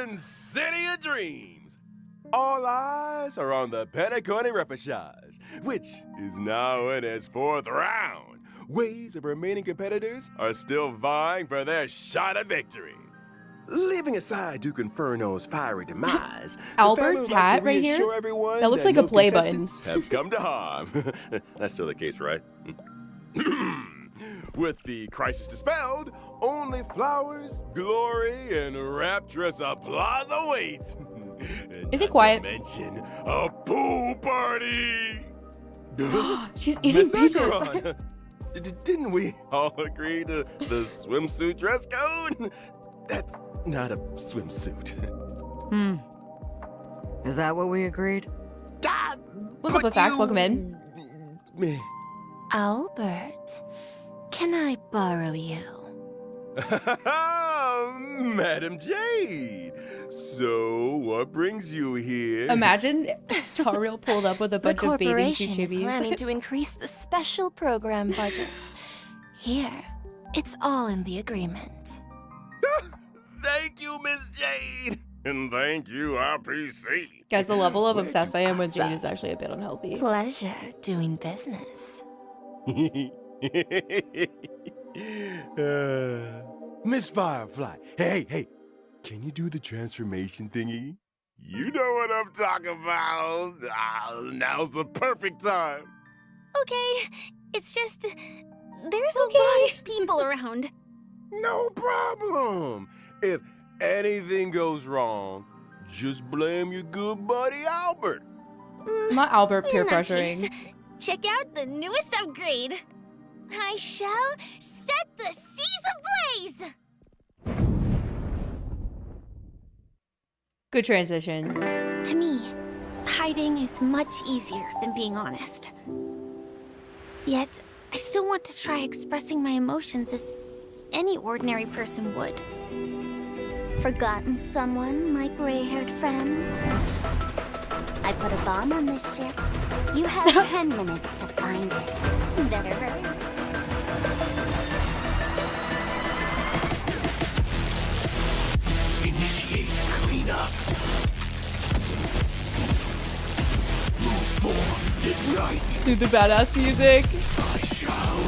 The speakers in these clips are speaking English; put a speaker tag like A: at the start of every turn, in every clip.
A: One City of Dreams. All eyes are on the Penacony Repechage, which is now in its 4th round. Waves of remaining competitors are still vying for their shot at victory. Leaving aside Duke Inferno's fiery demise,
B: Albert's
A: the family would like
B: hat
A: to
B: right here?
A: reassure everyone
B: That looks like
A: no
B: a play button.
A: contestants have come to harm. That's still the case, right? With the crisis dispelled, only flowers, glory, and rapturous applause await.
B: Is it quiet?
A: Not to mention a pool party.
B: She's eating
A: Miss
B: peaches.
A: Acheron, didn't we all agree to the swimsuit dress code? That's not a swimsuit.
C: Is that what we agreed?
B: What's up with Fact? Welcome in.
A: Me.
D: Albert, can I borrow you?
A: Madam Jade. So, what brings you here?
B: Imagine Star Rail pulled up with a bunch of bathing suit
D: The corporation is planning
B: chibis.
D: to increase the special program budget. Here, it's all in the agreement.
A: Thank you, Miss Jade. And thank you, RPC.
B: Guys, the level of obsessed I am with Jade is actually a bit unhealthy.
D: Pleasure doing business.
A: Miss Firefly, hey, can you do the transformation thingy? You know what I'm talking about. Now's the perfect time.
E: Okay, it's just there's a lot of people around.
A: No problem. If anything goes wrong, just blame your good buddy Albert.
B: Not Albert peer
E: In that
B: pressuring.
E: case, check out the newest upgrade. I shall set the seas ablaze.
B: Good transition.
E: To me, hiding is much easier than being honest. Yet, I still want to try expressing my emotions as any ordinary person would.
F: Forgotten someone, my gray-haired friend? I put a bomb on this ship. You have 10 minutes to find it. Better hurry.
A: Initiate cleanup. Move forward, ignite.
B: Dude, the badass music.
A: I shall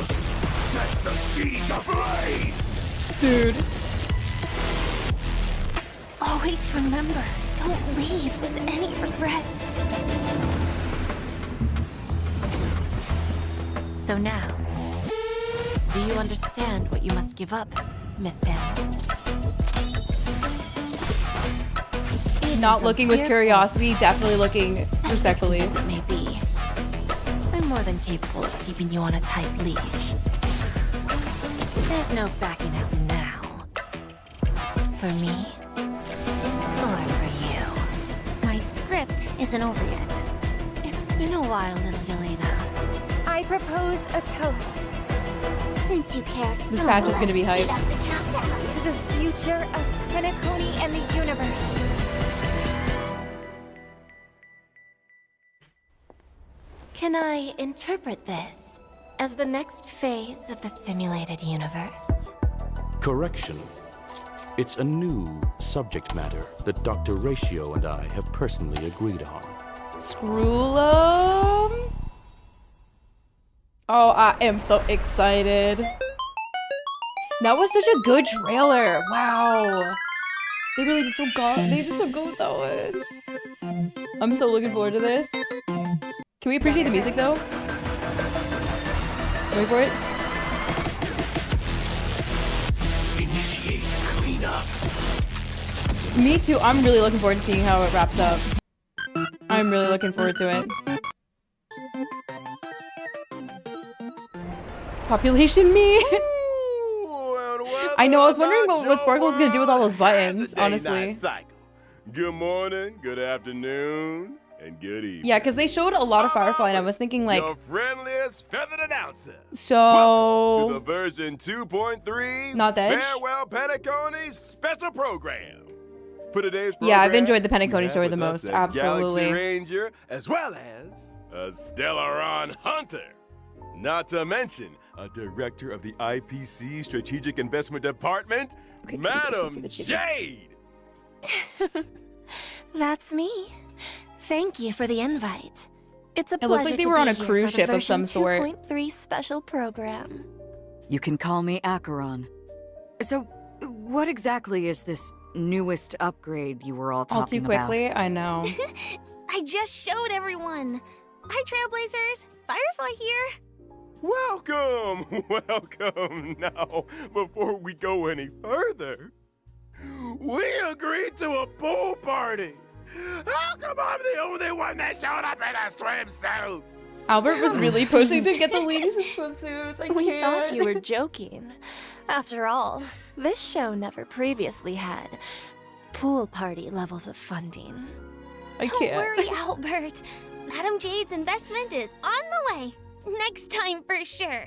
A: set the seas ablaze.
B: Dude.
E: Always remember, don't leave with any regrets.
D: So now, do you understand what you must give up, Miss Sandwich?
B: Not looking with curiosity, definitely looking respectfully.
D: As it may be, I'm more than capable of keeping you on a tight leash. There's no backing out now. For me, or for you.
E: My script isn't over yet.
D: It's been a while, little Yelena.
E: I propose a toast
F: Since you care so
B: This patch is gonna be
F: much,
B: hype.
F: speed up the countdown.
E: to the future of Penacony and the universe.
D: Can I interpret this as the next phase of the simulated universe?
G: Correction. It's a new subject matter that Dr. Ratio and I have personally agreed on.
B: Scroolum. Oh, I am so excited. That was such a good trailer. Wow. They really did so good. They did so good with that one. I'm so looking forward to this. Can we appreciate the music though? Wait for it.
A: Initiate cleanup.
B: Me too. I'm really looking forward to seeing how it wraps up. I'm really looking forward to it. Population me. I know, I was wondering what Sparkle was gonna do with all those buttons, honestly.
A: Good morning, good afternoon, and good evening.
B: Yeah, because they showed a lot of Firefly, and I was thinking, like,
A: Your friendliest feathered announcer.
B: so...
A: To the version 2.3
B: Not the Edge?
A: Farewell Penacony special program. For today's program,
B: Yeah, I've enjoyed the Penacony
A: we have
B: story the
A: with us
B: most,
A: a
B: absolutely.
A: Galaxy Ranger, as well as a Stellaron Hunter. Not to mention a director of the IPC Strategic Investment Department,
B: Okay,
A: Madam
B: see the chibis.
A: Jade.
D: That's me. Thank you for the invite. It's a
B: It looks
D: pleasure
B: like they
D: to
B: were on
D: be
B: a
D: here
B: cruise
D: for the
B: ship of some
D: version
B: sort.
D: 2.3 special program.
C: You can call me Acheron. So, what exactly is this newest upgrade you were all
B: All too
C: talking about?
B: quickly, I know.
E: I just showed everyone. Hi, Trailblazers. Firefly here.
A: Welcome! Welcome! Now, before we go any further, we agreed to a pool party! How come I'm the only one that showed up in a swimsuit?
B: Albert was really pushing to get the ladies in swimsuits. I
D: We
B: can't.
D: thought you were joking. After all, this show never previously had pool party levels of funding.
B: I
E: Don't
B: can't.
E: worry, Albert. Madam Jade's investment is on the way. Next time for sure.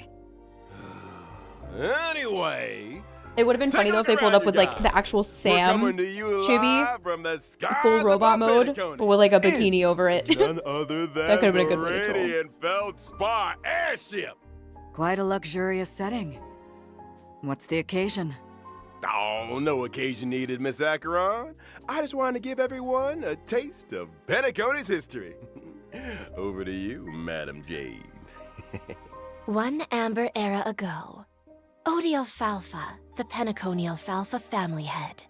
A: Anyway,
B: It would have been funny though if they pulled up with like the actual
A: we're
B: Sam
A: coming to you
B: chibi,
A: live from the skies
B: full robot
A: above
B: mode,
A: Pentaconia.
B: but with like a bikini over it.
A: None other than
B: That could've been a
A: the
B: good way to troll.
A: Radiant Feldspar airship.
C: Quite a luxurious setting. What's the occasion?
A: Oh, no occasion needed, Miss Acheron. I just wanted to give everyone a taste of Pentaconi's history. Over to you, Madam Jade.
D: One amber era ago, Odie Alfalfa, the Penacony Alfalfa family head,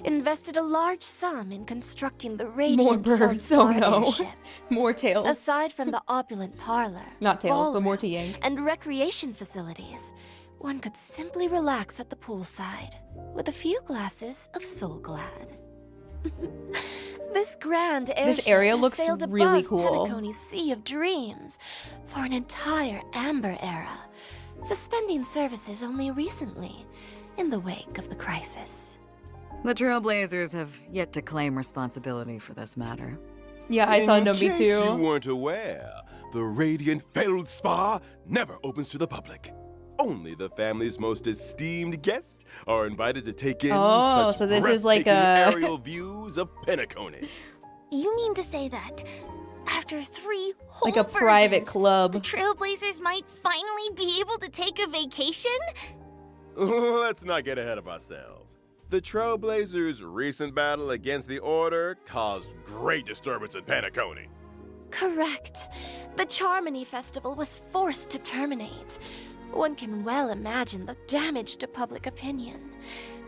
D: invested a large sum in constructing the
B: More
D: Radiant
B: birds, oh
D: Feldspar
B: no.
D: airship.
B: More tails.
D: Aside from the opulent parlor,
B: Not tails, but more
D: ballroom,
B: to yank.
D: and recreation facilities, one could simply relax at the poolside with a few glasses of Soul Glad. This grand airship
B: area
D: has
B: looks
D: sailed
B: really
D: above
B: cool.
D: Penacony's Sea of Dreams for an entire amber era, suspending services only recently in the wake of the crisis.
C: The Trailblazers have yet to claim responsibility for this matter.
B: Yeah, I saw
A: In
B: Nobi
A: case you
B: too.
A: weren't aware, the Radiant Feldspar never opens to the public. Only the family's most esteemed guests are invited to take in
B: Oh,
A: such
B: so this is like
A: breathtaking
B: a-
A: aerial views of Pentacony.
E: You mean to say that after 3 whole
B: Like a private
E: versions,
B: club.
E: the Trailblazers might finally be able to take a vacation?
A: Let's not get ahead of ourselves. The Trailblazers' recent battle against the Order caused great disturbance in Pentacony.
D: Correct. The Charmony Festival was forced to terminate. One can well imagine the damage to public opinion.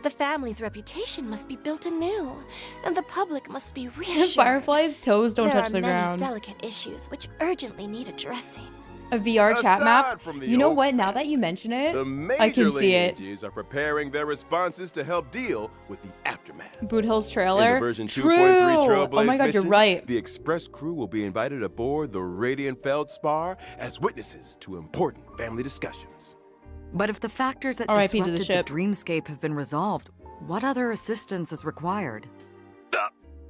D: The family's reputation must be built anew, and the public must be reassured.
B: Firefly's toes don't
D: there
B: touch
D: are
B: the
D: many
B: ground.
D: delicate issues which urgently need addressing.
B: A VR chat
A: Aside
B: map.
A: from the
B: You know
A: Oak
B: what? Now
A: family,
B: that you mention it,
A: The major
B: I can see it.
A: lineages are preparing their responses to help deal with the aftermath.
B: Boot Hill's
A: In
B: trailer.
A: the version
B: True.
A: 2.3 Trailblaze
B: Oh my god, you're
A: mission,
B: right.
A: the Express crew will be invited aboard the Radiant Feldspar as witnesses to important family discussions.
C: But if the factors that
B: R.I.P. to the
C: disrupted
B: ship.
C: the dreamscape have been resolved, what other assistance is required?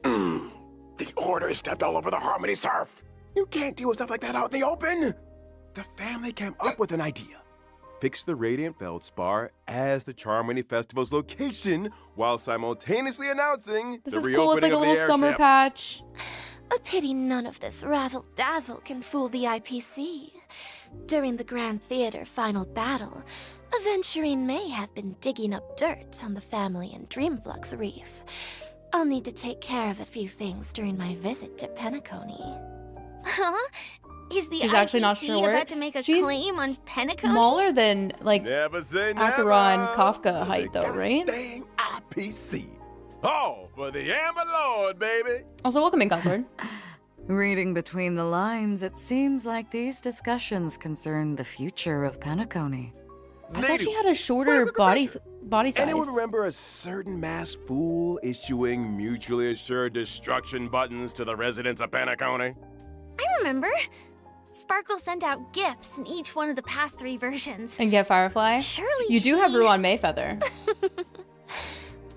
A: The Order stepped all over the Harmony surf. You can't deal with stuff like that out in the open. The family came up with an idea. Fix the Radiant Feldspar as the Charmony Festival's location while simultaneously announcing
B: This
A: the
B: is cool. It's
A: reopening
B: like a
A: of the
B: little summer
A: airship.
B: patch.
D: A pity none of this razzle-dazzle can fool the IPC. During the Grand Theater final battle, Aventurine may have been digging up dirt on the family and Dreamflux Reef. I'll need to take care of a few things during my visit to Pentacony.
E: Huh? Is the
B: She's
E: IPC
B: actually not sure.
E: about to make a
B: She's
E: claim on Pentacony?
B: Smaller than like
A: Never say never.
B: Acheron Kafka
A: for
B: height
A: the
B: though, right?
A: goddamn IPC. Oh, for the Amber Lord, baby.
B: Also, welcome in, Gunsword.
C: Reading between the lines, it seems like these discussions concern the future of Pentacony.
B: I thought she
A: Lady,
B: had a shorter
A: quick
B: body
A: question.
B: size.
A: Anyone remember a certain masked fool issuing mutually assured destruction buttons to the residents of Pentacony?
E: I remember. Sparkle sent out gifts in each one of the past 3 versions.
B: And get Firefly.
E: Surely
B: You do have
E: she-
B: Ruan Mayfeather.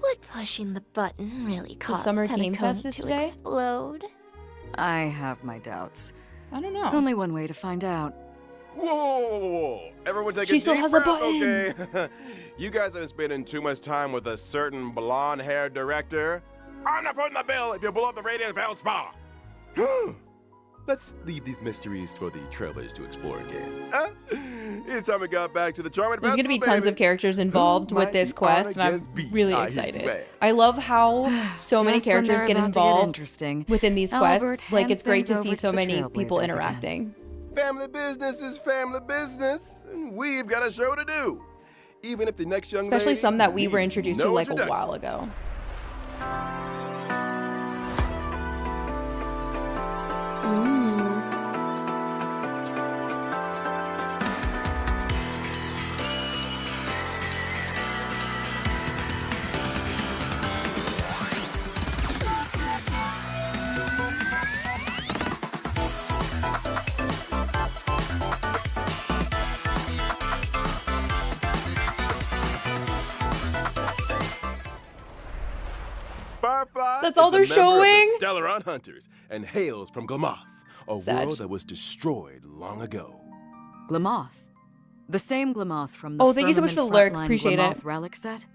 D: Would pushing the button really cause
B: Summer Game
D: Pentacony
B: Fest is
D: to
B: today?
D: explode?
C: I have my doubts.
B: I don't know.
C: Only one way to find out.
A: Whoa, whoa, whoa, whoa. Everyone take
B: She
A: a
B: still
A: deep
B: has a
A: breath,
B: button.
A: okay? You guys have been spending too much time with a certain blonde-haired director. I'm not putting the bill if you blow up the Radiant Feldspar. Let's leave these mysteries for the Trailblazers to explore again. It's time we got back to the charming
B: There's gonna be tons of characters involved with this quest, and I'm really excited. I love how so many
C: Just when
B: characters
C: they're
B: get
C: about to get
B: involved
C: interesting,
B: within these
C: Albert
B: quests. Like, it's great
C: hands
B: to see
C: over
B: so
C: the
B: many people
C: Trailblazers again.
B: interacting.
A: Family business is family business, and we've got a show to do. Even if the next young
B: Especially
A: lady
B: some that we were
A: needs
B: introduced to
A: no
B: like a
A: introduction.
B: while ago.
A: Firefly
B: That's all
A: is a
B: they're
A: member of
B: showing?
A: the Stellaron Hunters and hails from Glamoth, a
B: Sag.
A: world that was destroyed long ago.
C: Glamoth. The same Glamoth from the
B: Oh, thank you so much for the lurk.
C: Frontline
B: Appreciate
C: Glamoth
B: it.
C: relic set.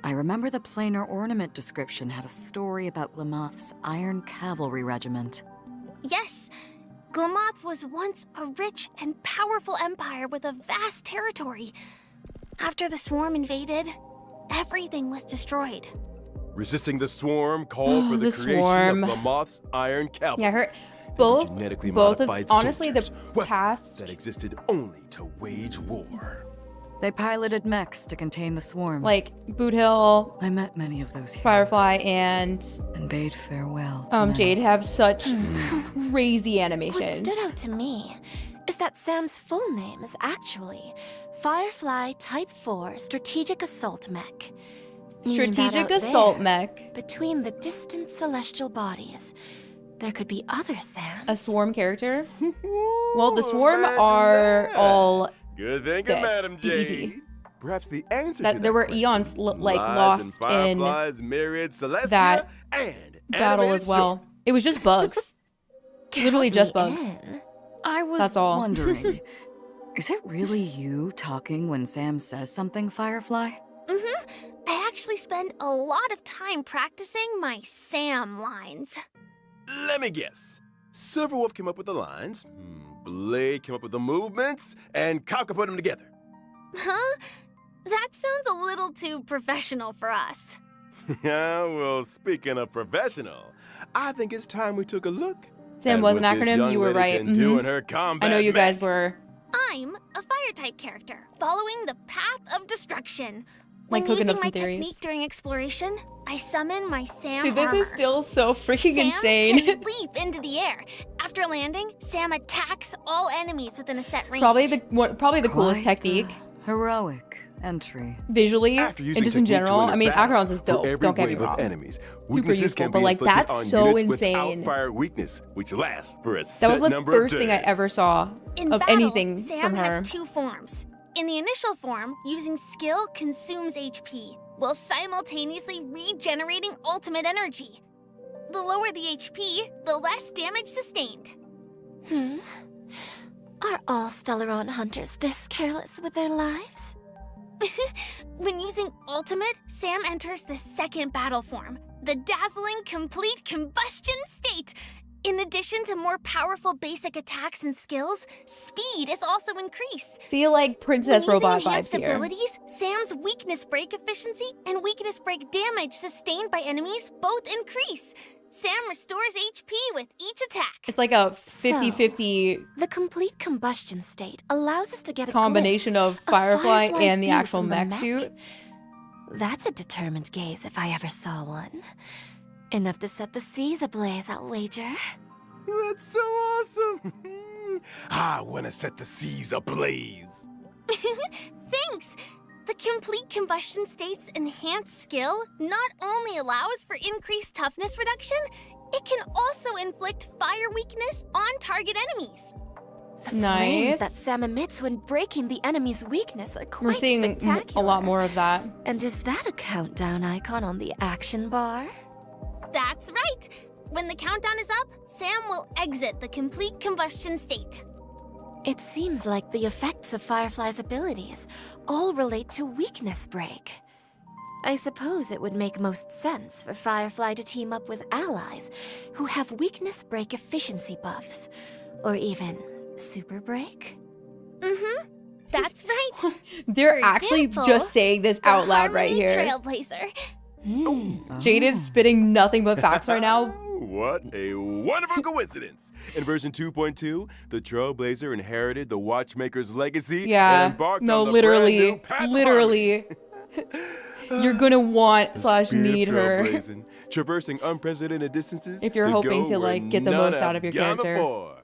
C: I remember the planar ornament description had a story about Glamoth's Iron Cavalry Regiment.
E: Yes, Glamoth was once a rich and powerful empire with a vast territory. After the swarm invaded, everything was destroyed.
A: Resisting the swarm called for the,
B: The
A: creation
B: swarm.
A: of Glamoth's Iron Cavalry.
B: Yeah, I heard
A: They were
B: both
A: genetically
B: of
A: modified
B: honestly the
A: soldiers, weapons
B: past
A: that existed only to wage war.
C: They piloted mechs to contain the swarm.
B: like Boot Hill,
C: I met many of those heroes
B: Firefly, and
C: and bade farewell to many.
B: Jade have such crazy
D: What
B: animations.
D: stood out to me is that Sam's full name is actually Firefly Type 4 Strategic Assault Mech. Meaning that
B: Strategic
D: out
B: assault
D: there,
B: mech.
D: Between the distant celestial bodies, there could be other Sams.
B: A swarm character. Well, the swarm
A: Imagine
B: are
A: that.
B: all
A: Good thinking,
B: dead.
A: Madam
B: DED.
A: Jade. Perhaps the answer to
B: that there were
A: question
B: eons like
A: lies
B: lost in
A: Firefly's myriad Celestia
B: that
A: and
B: battle
A: animated
B: as well.
A: short.
B: It was just bugs. Literally
D: Count
B: just
D: me
B: bugs.
D: in.
C: I was
B: That's all.
C: wondering, is it really you talking when Sam says something, Firefly?
E: I actually spend a lot of time practicing my Sam lines.
A: Let me guess. Silverwolf came up with the lines, Blade came up with the movements, and Kafka put them together.
E: Huh? That sounds a little too professional for us.
A: Yeah, well, speaking of professional, I think it's time we took a look.
B: Sam
A: at
B: was an
A: what this
B: acronym.
A: young
B: You were
A: lady
B: right.
A: can do
B: Mhm.
A: in her combat
B: I know you guys
A: mech.
B: were
E: I'm a fire type character, following the path of destruction.
B: Like
E: When
B: cooking
E: using
B: up
E: my
B: some theories.
E: technique during exploration, I summon my Sam
B: Dude, this
E: armor.
B: is still so freaking
E: Sam
B: insane.
E: can leap into the air. After landing, Sam attacks all enemies within a set range.
B: probably the coolest
C: Quite the
B: technique
C: Heroic entry.
B: visually
A: After
B: and
A: using
B: just in
A: technique to
B: general.
A: win a
B: I mean,
A: battle,
B: Acheron's is
A: for
B: dope.
A: every
B: Don't get me
A: wave of
B: wrong.
A: enemies, weaknesses
B: useful,
A: can
B: but,
A: be
B: like,
A: inflicted
B: that's
A: on
B: so
A: units
B: insane.
A: without fire weakness, which lasts for a
B: That
A: set
B: was the
A: number
B: first
A: of
B: thing I
A: turns.
B: ever saw
E: In
B: of
E: battle,
B: anything
E: Sam
B: from her.
E: has two forms. In the initial form, using skill consumes HP, while simultaneously regenerating ultimate energy. The lower the HP, the less damage sustained.
D: Are all Stellaron hunters this careless with their lives?
E: When using ultimate, Sam enters the second battle form, the dazzling complete combustion state. In addition to more powerful basic attacks and skills, speed is also increased.
B: See, like Princess
E: When using
B: Robot
E: enhanced
B: vibes here.
E: abilities, Sam's weakness break efficiency and weakness break damage sustained by enemies both increase. Sam restores HP with each attack.
B: It's like a 50-50
D: The complete combustion state allows us to get a
B: combination
D: glimpse
B: of Firefly
D: Firefly's
B: and the
D: view
B: actual
D: from
B: mech suit.
D: That's a determined gaze if I ever saw one. Enough to set the seas ablaze, I'll wager.
A: That's so awesome! I want to set the seas ablaze.
E: Thanks! The complete combustion state's enhanced skill not only allows for increased toughness reduction, it can also inflict fire weakness on target enemies.
D: The flames
B: Nice.
D: that Sam emits when breaking the enemy's weakness are quite
B: We're seeing
D: spectacular.
B: a lot more of that.
D: And is that a countdown icon on the action bar?
E: That's right! When the countdown is up, Sam will exit the complete combustion state.
D: It seems like the effects of Firefly's abilities all relate to weakness break. I suppose it would make most sense for Firefly to team up with allies who have weakness break efficiency buffs, or even super break.
E: Mm-hmm. That's right.
B: They're
E: For
B: actually
E: example,
B: just saying this
E: The
B: out loud right
E: Harmony
B: here.
E: Trailblazer.
B: Jade is spitting nothing but facts right now.
A: What a wonderful coincidence! In version 2.2, the Trailblazer inherited the Watchmaker's legacy and
B: Yeah.
A: embarked
B: No,
A: on the brand
B: literally.
A: new path of
B: Literally. You're gonna want
A: The
B: slash
A: speed of
B: need her.
A: trailblazing, traversing unprecedented distances
B: If you're
A: to
B: hoping
A: go
B: to,
A: where
B: like, get the
A: none
B: most out of
A: have
B: your
A: gone
B: character.
A: before.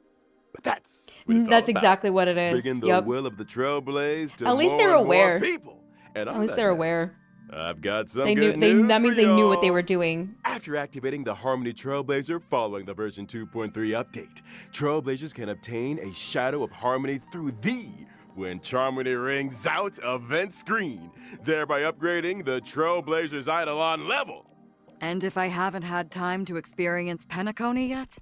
A: But that's what it's all
B: That's
A: about.
B: exactly what it is.
A: Bringing the
B: Yep.
A: will of the Trailblaze to
B: At least
A: more
B: they're
A: and more
B: aware.
A: people. And
B: At
A: on
B: least
A: that
B: they're
A: note,
B: aware.
A: I've got some
B: They knew.
A: good news
B: That means
A: for
B: they knew what they
A: y'all.
B: were doing.
A: After activating the Harmony Trailblazer following the version 2.3 update, Trailblazers can obtain a Shadow of Harmony through the When Harmony Rings Out event screen, thereby upgrading the Trailblazer's Eidolon level.
C: And if I haven't had time to experience Penacony yet?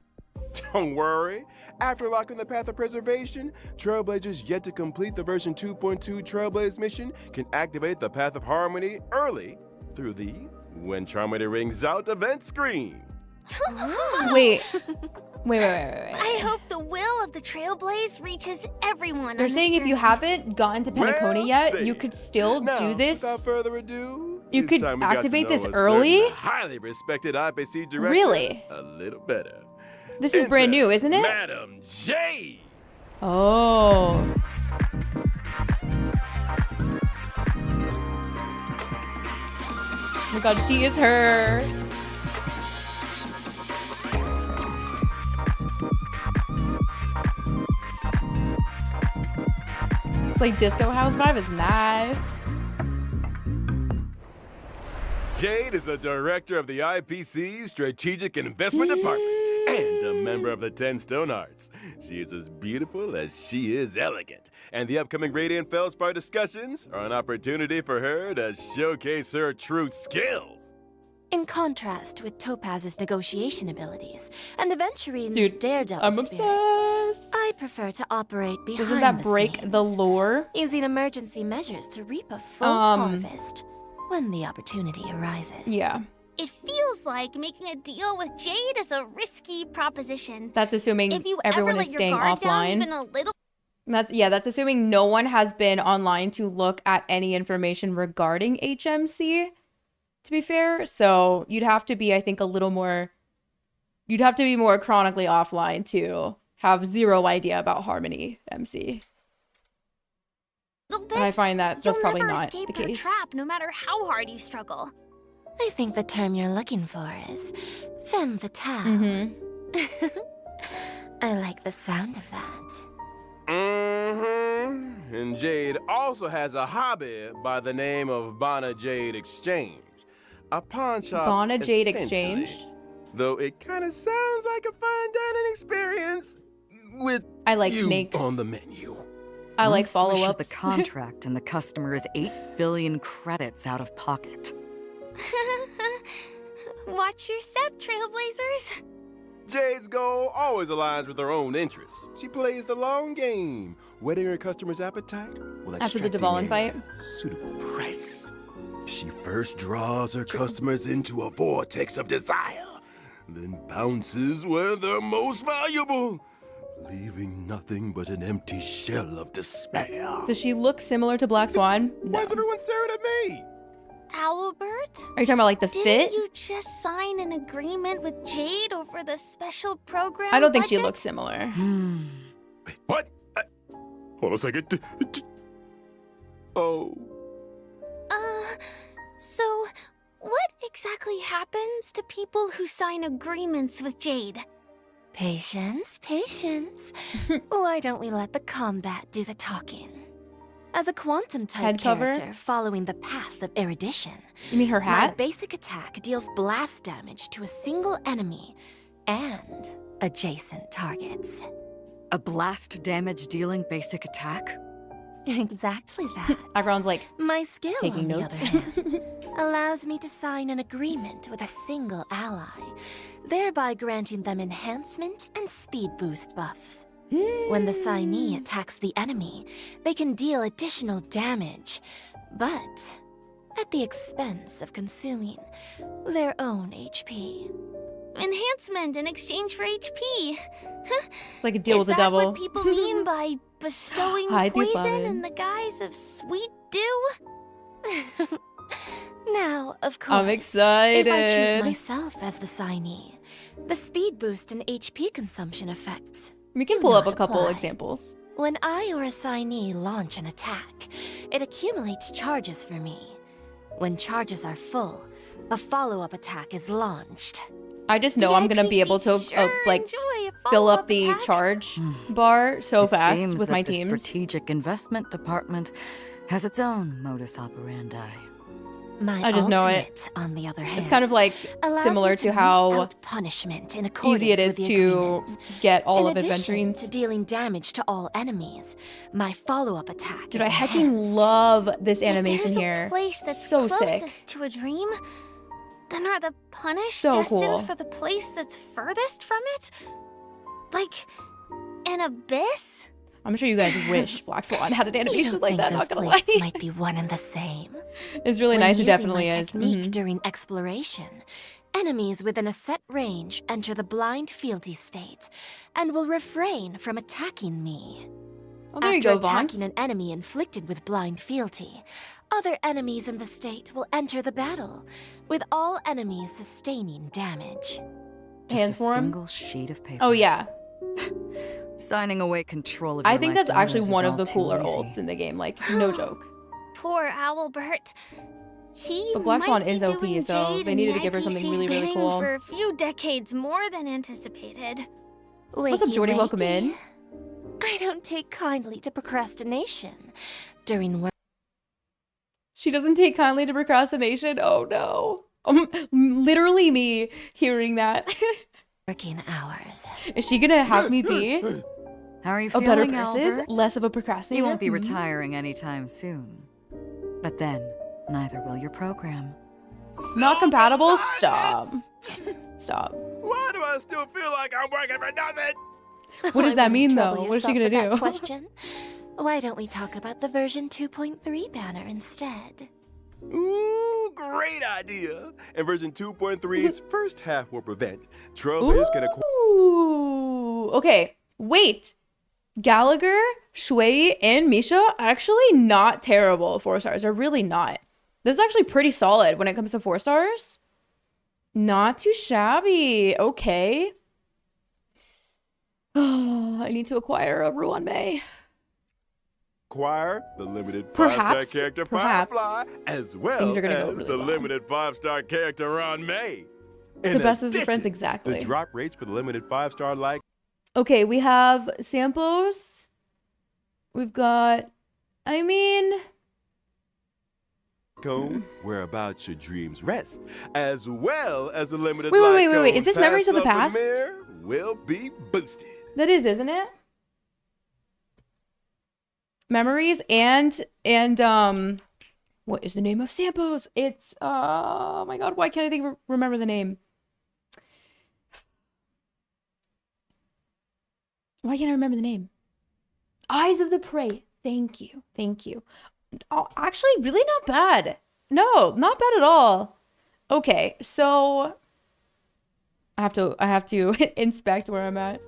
A: Don't worry. After locking the Path of Preservation, Trailblazers yet to complete the version 2.2 Trailblaze mission can activate the Path of Harmony early through the When Harmony Rings Out event screen.
B: Wait. Wait.
E: I hope the will of the Trailblaze reaches everyone.
B: They're
E: on
B: saying
E: this
B: if you
E: journey.
B: haven't gotten to Penacony
A: Well
B: yet,
A: said.
B: you could still
A: Now,
B: do this.
A: without further ado,
B: You
A: it's
B: could
A: time we got to
B: activate
A: know
B: this
A: a
B: early?
A: certain highly respected IPC director
B: Really?
A: a little better.
B: This is brand
A: Enter
B: new, isn't it?
A: Madam Jade.
B: Oh. Oh my god, she is her. It's like Disco House vibe is nice.
A: Jade is a director of the IPC's Strategic Investment Department and a member of the 10 Stone Arts. She is as beautiful as she is elegant, and the upcoming Radiant Feldspar discussions are an opportunity for her to showcase her true skills.
D: In contrast with Topaz's negotiation abilities and Aventurine's
B: Dude,
D: daredevil
B: I'm
D: spirit,
B: obsessed.
D: I prefer to operate behind
B: Doesn't that
D: the
B: break
D: scenes,
B: the lore?
D: using emergency measures to reap a full harvest when the opportunity arises.
B: Yeah.
E: It feels like making a deal with Jade is a risky proposition.
B: That's assuming
E: If you
B: everyone
E: ever
B: is
E: let
B: staying
E: your guard down
B: offline.
E: even a little,
B: That's assuming no one has been online to look at any information regarding HMC, to be fair. So you'd have to be, I think, you'd have to be more chronically offline to have zero idea about Harmony MC.
E: bit,
B: And I find that that's
E: you'll
B: probably
E: never
B: not
E: escape
B: the
E: her
B: case.
E: trap, no matter how hard you struggle.
D: I think the term you're looking for is femme fatale.
B: Mm-hmm.
D: I like the sound of that.
A: Mm-hmm. And Jade also has a hobby by the name of Bonna Jade Exchange. A pawn shop,
B: Bonna Jade
A: essentially.
B: Exchange?
A: Though it kind of sounds like a fine dining experience with
B: I like
A: you
B: snakes.
A: on the menu.
B: I
C: One
B: like
C: swish of
B: follow-ups.
C: the contract and the customer is 8 billion credits out of pocket.
E: Watch your step, Trailblazers.
A: Jade's goal always aligns with her own interests. She plays the long game, whetting her customers' appetite while
B: After the
A: extracting
B: Dvalin
A: a
B: fight?
A: suitable price. She first draws her customers into a vortex of desire, then pounces where they're most valuable, leaving nothing but an empty shell of despair.
B: Does she look similar to Black Swan? No.
A: Why is everyone staring at me?
E: Albert,
B: Are you talking about like the
E: didn't
B: fit?
E: you just sign an agreement with Jade over the special program
B: I don't think she
E: budget?
B: looks similar.
A: Wait, what? Hold on a second. Oh.
E: So what exactly happens to people who sign agreements with Jade?
D: Patience, patience. Why don't we let the combat do the talking? As a quantum-type
B: Head cover?
D: character following the path of erudition,
B: You mean her
D: my
B: hat?
D: basic attack deals blast damage to a single enemy and adjacent targets.
C: A blast damage dealing basic attack?
D: Exactly that.
B: Everyone's like,
D: My skill,
B: taking
D: on
B: notes.
D: the other hand, allows me to sign an agreement with a single ally, thereby granting them enhancement and speed boost buffs. When the signee attacks the enemy, they can deal additional damage, but at the expense of consuming their own HP.
E: Enhancement in exchange for HP.
B: It's like a deal
E: Is
B: with the
E: that
B: devil.
E: what people mean by bestowing
B: Hide the
E: poison
B: abomin.
E: in the guise of sweet dew?
D: Now, of course,
B: I'm excited.
D: if I choose myself as the signee, the speed boost and HP consumption effects
B: We can
D: do
B: pull up a
D: not
B: couple
D: apply.
B: examples.
D: When I or a signee launch an attack, it accumulates charges for me. When charges are full, a follow-up attack is launched.
B: I just know I'm gonna be able to like fill up the charge bar so
C: It
B: fast
C: seems
B: with
C: that
B: my
C: the
B: teams.
C: strategic investment department has its own modus operandi.
D: My
B: I just know it.
D: ultimate, on the other hand,
B: It's kind of like
D: allows
B: similar
D: me
B: to
D: mete
B: how
D: out punishment in accordance
B: easy it is
D: with the
B: to
D: agreement.
B: get all
D: In
B: of
D: addition
B: Adventurines.
D: to dealing damage to all enemies, my follow-up attack
B: Dude,
D: is
B: I hecking
D: enhanced.
B: love this
E: If
B: animation
E: there's
B: here.
E: a place that's
B: So
E: closest
B: sick.
E: to a dream, then are the punished
B: So
E: destined
B: cool.
E: for the place that's furthest from it? Like an abyss?
B: I'm sure you guys wish Black Swan had an
D: You
B: animation
D: don't
B: like
D: think
B: that,
D: those
B: not gonna lie.
D: places might be one and the same?
B: It's really
D: When
B: nice, it
D: using
B: definitely
D: my
B: is.
D: technique
B: Mhm.
D: during exploration, enemies within a set range enter the blind fealty state and will refrain from attacking me.
B: Oh, there you
D: After
B: go, Vance.
D: attacking an enemy inflicted with blind fealty, other enemies in the state will enter the battle, with all enemies sustaining damage.
C: Just
B: Hands
C: a
B: for him?
C: single sheet of paper.
B: Oh yeah,
C: Signing away control of
B: I
C: your
B: think
C: life
B: that's
C: to
B: actually
C: others is
B: one of
C: all
B: the
C: too
B: cooler
C: easy.
B: ults in the game. Like, no joke.
E: Poor Owlbert. He
B: But Black
E: might
B: Swan
E: be
B: is OP,
E: doing
B: so
E: Jade
B: they
E: and
B: needed
E: the
B: to give her something
E: IPC's
B: really, really
E: bidding
B: cool.
E: for a few decades more than anticipated.
B: What's up,
D: Wakey,
B: Jordy? Welcome in.
D: wakey. I don't take kindly to procrastination during work.
B: She doesn't take kindly to procrastination. Oh no. Literally me hearing that.
D: Working hours.
B: Is she gonna have me be
C: How are you
B: a
C: feeling,
B: better person?
C: Albert?
B: Less of a procrastinator?
C: You won't be
B: Mhm.
C: retiring anytime soon. But then, neither will your program.
B: Not compatible?
A: So
B: Stop.
A: much!
B: Stop.
A: Why do I still feel like I'm working for nothing?
B: What does
D: I
B: that
D: wouldn't
B: mean,
D: trouble
B: though? What is she
D: yourself
B: gonna
D: with that
B: do?
D: Question. Why don't we talk about the version 2.3 banner instead?
A: Ooh, great idea! In version 2.3's first half will prevent, Trailblazers can acquire.
B: Ooh. Okay. Wait. Gallagher, Shui, and Misha actually not terrible 4 stars. They're really not. This is actually pretty solid when it comes to 4 stars. Not too shabby. Okay. I need to acquire a Ruan Mei.
A: Acquire the limited 5-star
B: Perhaps,
A: character
B: perhaps
A: Firefly, as well
B: things are gonna go
A: as
B: really
A: the
B: well.
A: limited 5-star character Ron May.
B: The best is the friends, exactly.
A: The drop rates for the limited 5-star like
B: Okay, we have Sampos. We've got, I mean,
A: cone, whereabouts your dreams rest, as well as the limited
B: Wait, wait,
A: light
B: wait, wait, wait.
A: cone
B: Is this Memories of the
A: Pass Up
B: Past?
A: and Mirror will be boosted.
B: that is, isn't it? Memories and what is the name of Sampos? It's oh my god, why can't I remember the name? Why can't I remember the name? Eyes of the Prey. Thank you. Thank you. Oh, actually, really not bad. No, not bad at all. Okay, so I have to inspect where I'm at.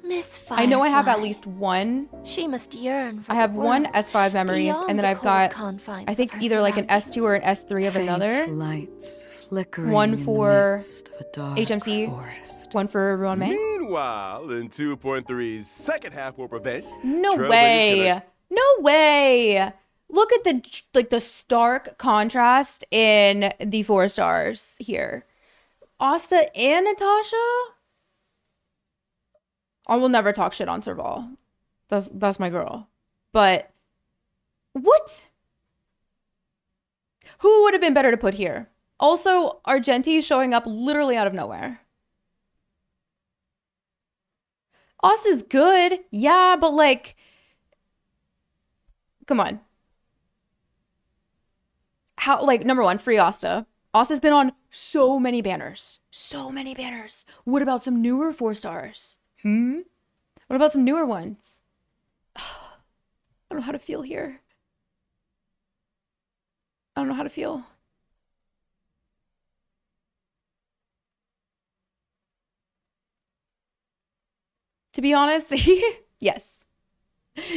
D: Miss Firefly.
B: I know I have at least one.
D: She must yearn for
B: I have
D: the
B: one
D: world
B: S5 memories,
D: beyond
B: and then
D: the
B: I've
D: cold
B: got,
D: confines
B: I think
D: of her
B: either like an S2 or an S3 of
C: Faint
B: another.
C: lights flickering
B: One
C: in the
B: for
C: midst of a dark
B: HMC.
C: forest.
B: One for Ruan Mei.
A: Meanwhile, in 2.3's second half will prevent.
B: No
A: Trailblazers
B: way.
A: gonna-
B: No way. Look at the stark contrast in the 4 stars here. Asta and Natasha? I will never talk shit on Serval. That's my girl. But what? Who would have been better to put here? Also, Argenti showing up literally out of nowhere. Asta's good, yeah, but like, come on. How, like, number one, free Asta. Asta's been on so many banners. So many banners. What about some newer 4 stars? What about some newer ones? I don't know how to feel here. I don't know how to feel. To be honest, yes.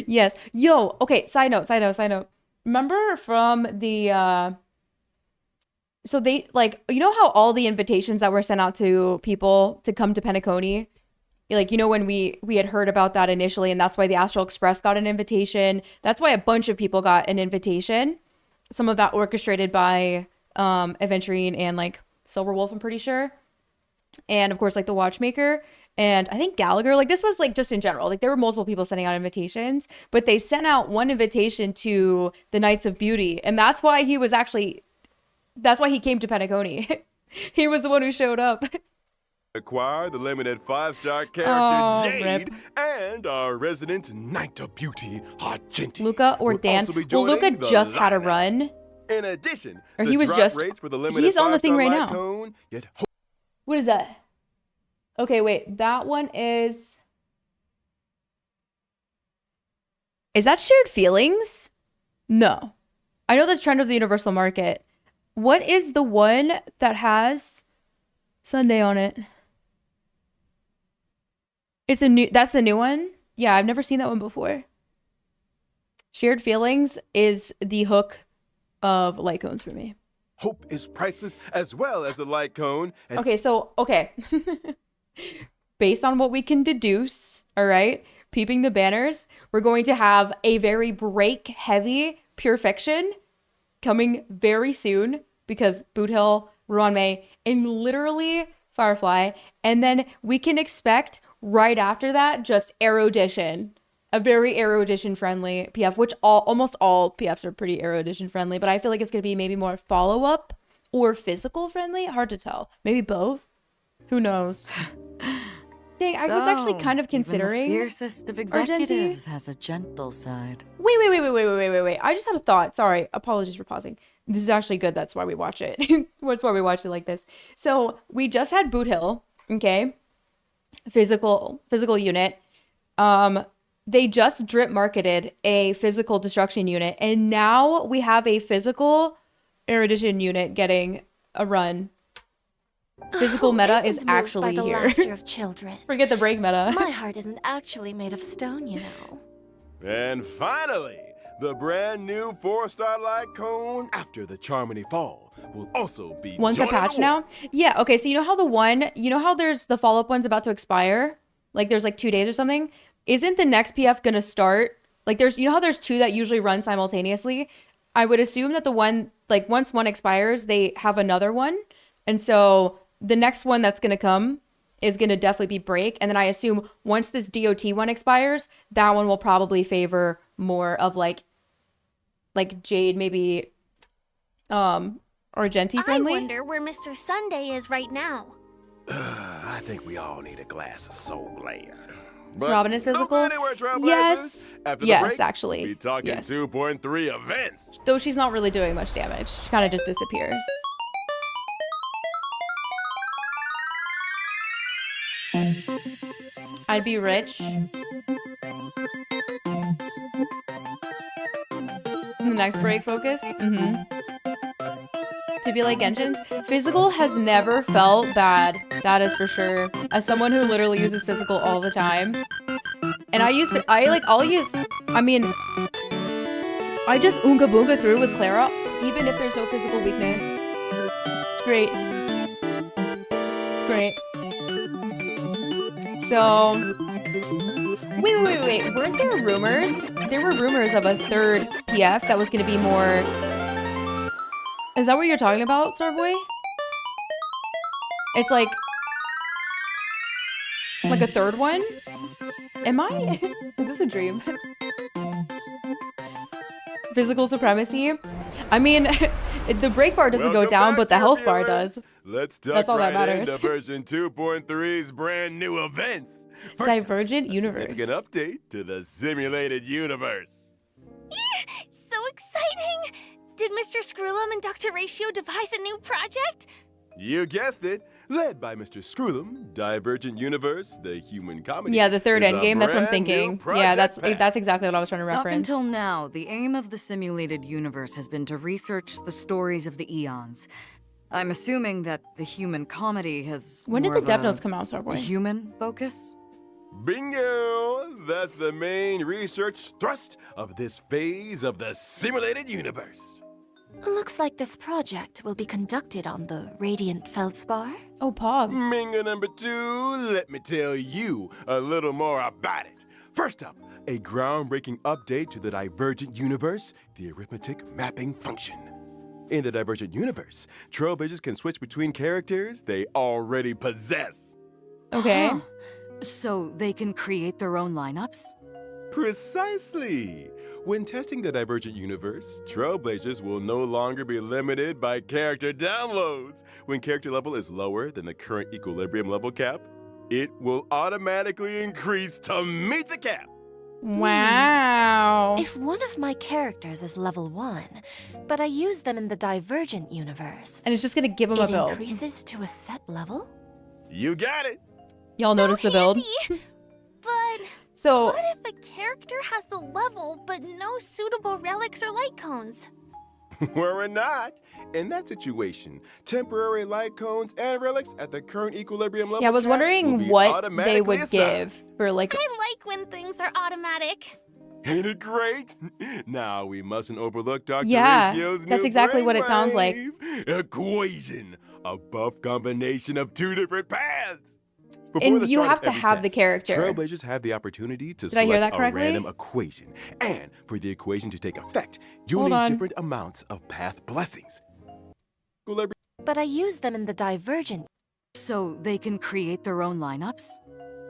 B: Yes. Yo, okay, side note. Remember from the so they like, you know how all the invitations that were sent out to people to come to Penacony, like, you know, when we had heard about that initially, and that's why the Astral Express got an invitation. That's why a bunch of people got an invitation. Some of that orchestrated by Aventurine and like Silverwolf, I'm pretty sure. And of course, like the Watchmaker. And I think Gallagher, like this was like just in general, like there were multiple people sending out invitations, but they sent out one invitation to the Knights of Beauty. And that's why he came to Penacony. He was the one who showed up.
A: Acquire the limited 5-star character Jade
B: rip.
A: and our resident Knight of Beauty, Argenti.
B: Luca or
A: will
B: Dan.
A: also be
B: Well, Luca
A: joining the
B: just had a
A: lineup.
B: run.
A: In addition,
B: Or
A: the
B: he was
A: drop
B: just-
A: rates for the limited
B: he's on the thing
A: 5-star
B: right
A: light
B: now.
A: cone, yet
B: What is that? Okay, wait. That one is... Is that Shared Feelings? No. I know that's Trend of the Universal Market. What is the one that has Sunday on it? It's a new... That's the new one? Yeah, I've never seen that one before. Shared Feelings is the hook of light cones for me.
A: hope is priceless as well as the light cone. And
B: Okay. Based on what we can deduce, all right, peeping the banners, we're going to have a very break-heavy Pure Fiction coming very soon because Boot Hill, Ruanmei, and literally Firefly. And then we can expect right after that just Erudition, a very Erudition friendly PF, which almost all PFs are pretty Erudition friendly, but I feel like it's going to be maybe more follow-up or physical friendly. Hard to tell. Maybe both. Who knows? Dang, I was actually kind of considering.
C: Even the fiercest of executives has a gentle side.
B: Wait. I just had a thought. Sorry. Apologies for pausing. This is actually good. That's why we watch it. That's why we watched it like this. So we just had Boot Hill. Okay. Physical unit. They just drip marketed a physical destruction unit. And now we have a physical erudition unit getting a run. Physical meta is actually
D: by the
B: here.
D: laughter of children.
B: Forget the break meta.
D: My heart isn't actually made of stone, you know.
A: And finally, the brand new 4-star light cone after the Charmony Fall will also be
B: One's a
A: joining
B: patch
A: the
B: now?
A: war.
B: Yeah, okay, so you know how there's the follow-up one's about to expire? Like there's like 2 days or something? Isn't the next PF gonna start? Like you know how there's 2 that usually run simultaneously? I would assume that the one, like once one expires, they have another one. And so the next one that's gonna come is gonna definitely be break. And then I assume once this DOT one expires, that one will probably favor more of like Jade, maybe Argenti friendly.
E: I wonder where Mr. Sunday is right now.
A: I think we all need a glass of Soul Glad. But
B: Robin is
A: don't
B: physical?
A: go anywhere, Trailblazers.
B: Yes.
A: After
B: Yes,
A: the break,
B: actually.
A: we'll be talking
B: Yes.
A: 2.3 events.
B: Though she's not really doing much damage. She kind of just disappears. I'd be rich. The next break focus? To be like Genshin's, physical has never felt bad. That is for sure. As someone who literally uses physical all the time. And I just Oonga Boonga through with Clara, even if there's no physical weakness. It's great. It's great. So, wait. Weren't there rumors? There were rumors of a third PF that was going to be more... Is that what you're talking about, Starboy? It's like a third one? Am I? Is this a dream? Physical supremacy? I mean, the break bar doesn't go
A: Welcome
B: down,
A: back,
B: but the
A: dear
B: health bar
A: viewers.
B: does.
A: Let's duck
B: That's all that
A: right
B: matters.
A: into version 2.3's brand new events. First up,
B: Divergent
A: a
B: Universe.
A: significant update to the simulated universe.
E: So exciting! Did Mr. Screwlum and Dr. Ratio devise a new project?
A: You guessed it, led by Mr. Screw'em, Divergent Universe, the human comedy.
B: Yeah, the third
A: is a
B: endgame, that's what I'm
A: brand new
B: thinking. Yeah,
A: project pack.
B: that's exactly what I was trying to
C: Up
B: reference.
C: until now, the aim of the simulated universe has been to research the stories of the eons. I'm assuming that the human comedy has
B: When did
C: more
B: the
C: of
B: Death
C: a
B: Notes come out, Starboy?
C: human focus?
A: Bingo! That's the main research thrust of this phase of the simulated universe.
D: Looks like this project will be conducted on the Radiant Feldspar.
B: Oh, Pog.
A: Minga number 2, let me tell you a little more about it. First up, a groundbreaking update to the Divergent Universe, the arithmetic mapping function. In the Divergent Universe, Trailblazers can switch between characters they already possess.
B: Okay.
C: Huh. So they can create their own lineups?
A: Precisely! When testing the Divergent Universe, Trailblazers will no longer be limited by character downloads. When character level is lower than the current equilibrium level cap, it will automatically increase to meet the cap.
B: Wow.
D: If one of my characters is level 1, but I use them in the Divergent Universe,
B: And it's just gonna give him a
D: it
B: build.
D: increases to a set level?
A: You got it!
B: Y'all notice the build?
E: Handy. But
B: So,
E: what if a character has the level but no suitable relics or light cones?
A: Worry not. In that situation, temporary light cones and relics at the current equilibrium level
B: yeah, I was
A: cap will
B: wondering
A: be
B: what they
A: automatically
B: would
A: assigned.
B: give for like.
E: I like when things are automatic.
A: Ain't it great? Now we mustn't overlook Dr.
B: Yeah,
A: Ratio's
B: that's
A: new
B: exactly what it sounds like.
A: brainwave Equation, a buff combination of 2 different paths.
B: And
A: the
B: you
A: start
B: have
A: of
B: to
A: every
B: have the
A: test,
B: character.
A: Trailblazers have the opportunity to
B: Did I hear
A: select
B: that correctly?
A: a random equation. And for the equation to take effect, you'll
B: Hold
A: need
B: on.
A: different amounts of path blessings. Equilibrium
D: But I use them in the Divergent.
C: So they can create their own lineups?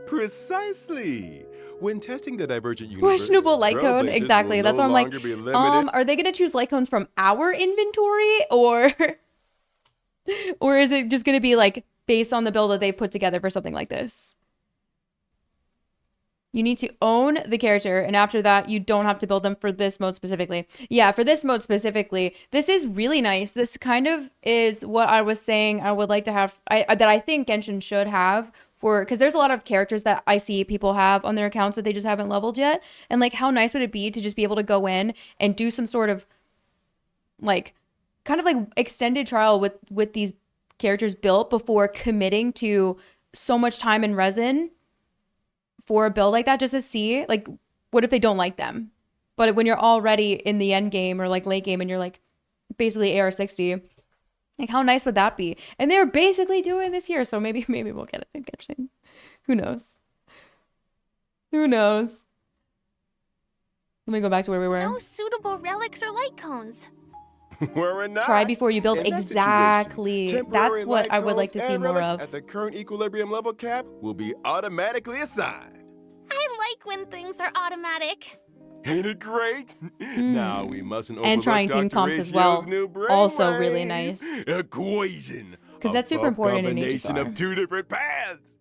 A: Precisely. When testing the Divergent Universe,
B: Questionable light cone,
A: Trailblazers
B: exactly.
A: will
B: That's
A: no
B: why I'm like,
A: longer be limited.
B: are they gonna choose light cones from our inventory, or or is it just gonna be like based on the build that they put together for something like this? You need to own the character, and after that, you don't have to build them for this mode specifically. Yeah, for this mode specifically, this is really nice. This kind of is what I was saying I would like to have, that I think Genshin should have for, because there's a lot of characters that I see people have on their accounts that they just haven't leveled yet. And like, how nice would it be to just be able to go in and do some sort of like, kind of like extended trial with these characters built before committing to so much time and resin for a build like that, just to see like what if they don't like them. But when you're already in the end game or like late game and you're like basically AR60, like how nice would that be? And they're basically doing this here, so maybe we'll get it in Genshin. Who knows? Let me go back to where we were.
E: No suitable relics or light cones.
A: Worry not.
B: Try before you build.
A: In that
B: Exactly.
A: situation,
B: That's
A: temporary
B: what
A: light
B: I would like to
A: cones
B: see
A: and
B: more
A: relics
B: of.
A: at the current equilibrium level cap will be automatically assigned.
E: I like when things are automatic.
A: Ain't it great? Now we mustn't
B: And
A: overlook
B: trying team
A: Dr.
B: comps as
A: Ratio's
B: well.
A: new
B: Also really
A: brainwave
B: nice.
A: Equation.
B: 'Cause
A: a
B: that's super
A: buff
B: important in
A: combination
B: HSR.
A: of 2 different paths.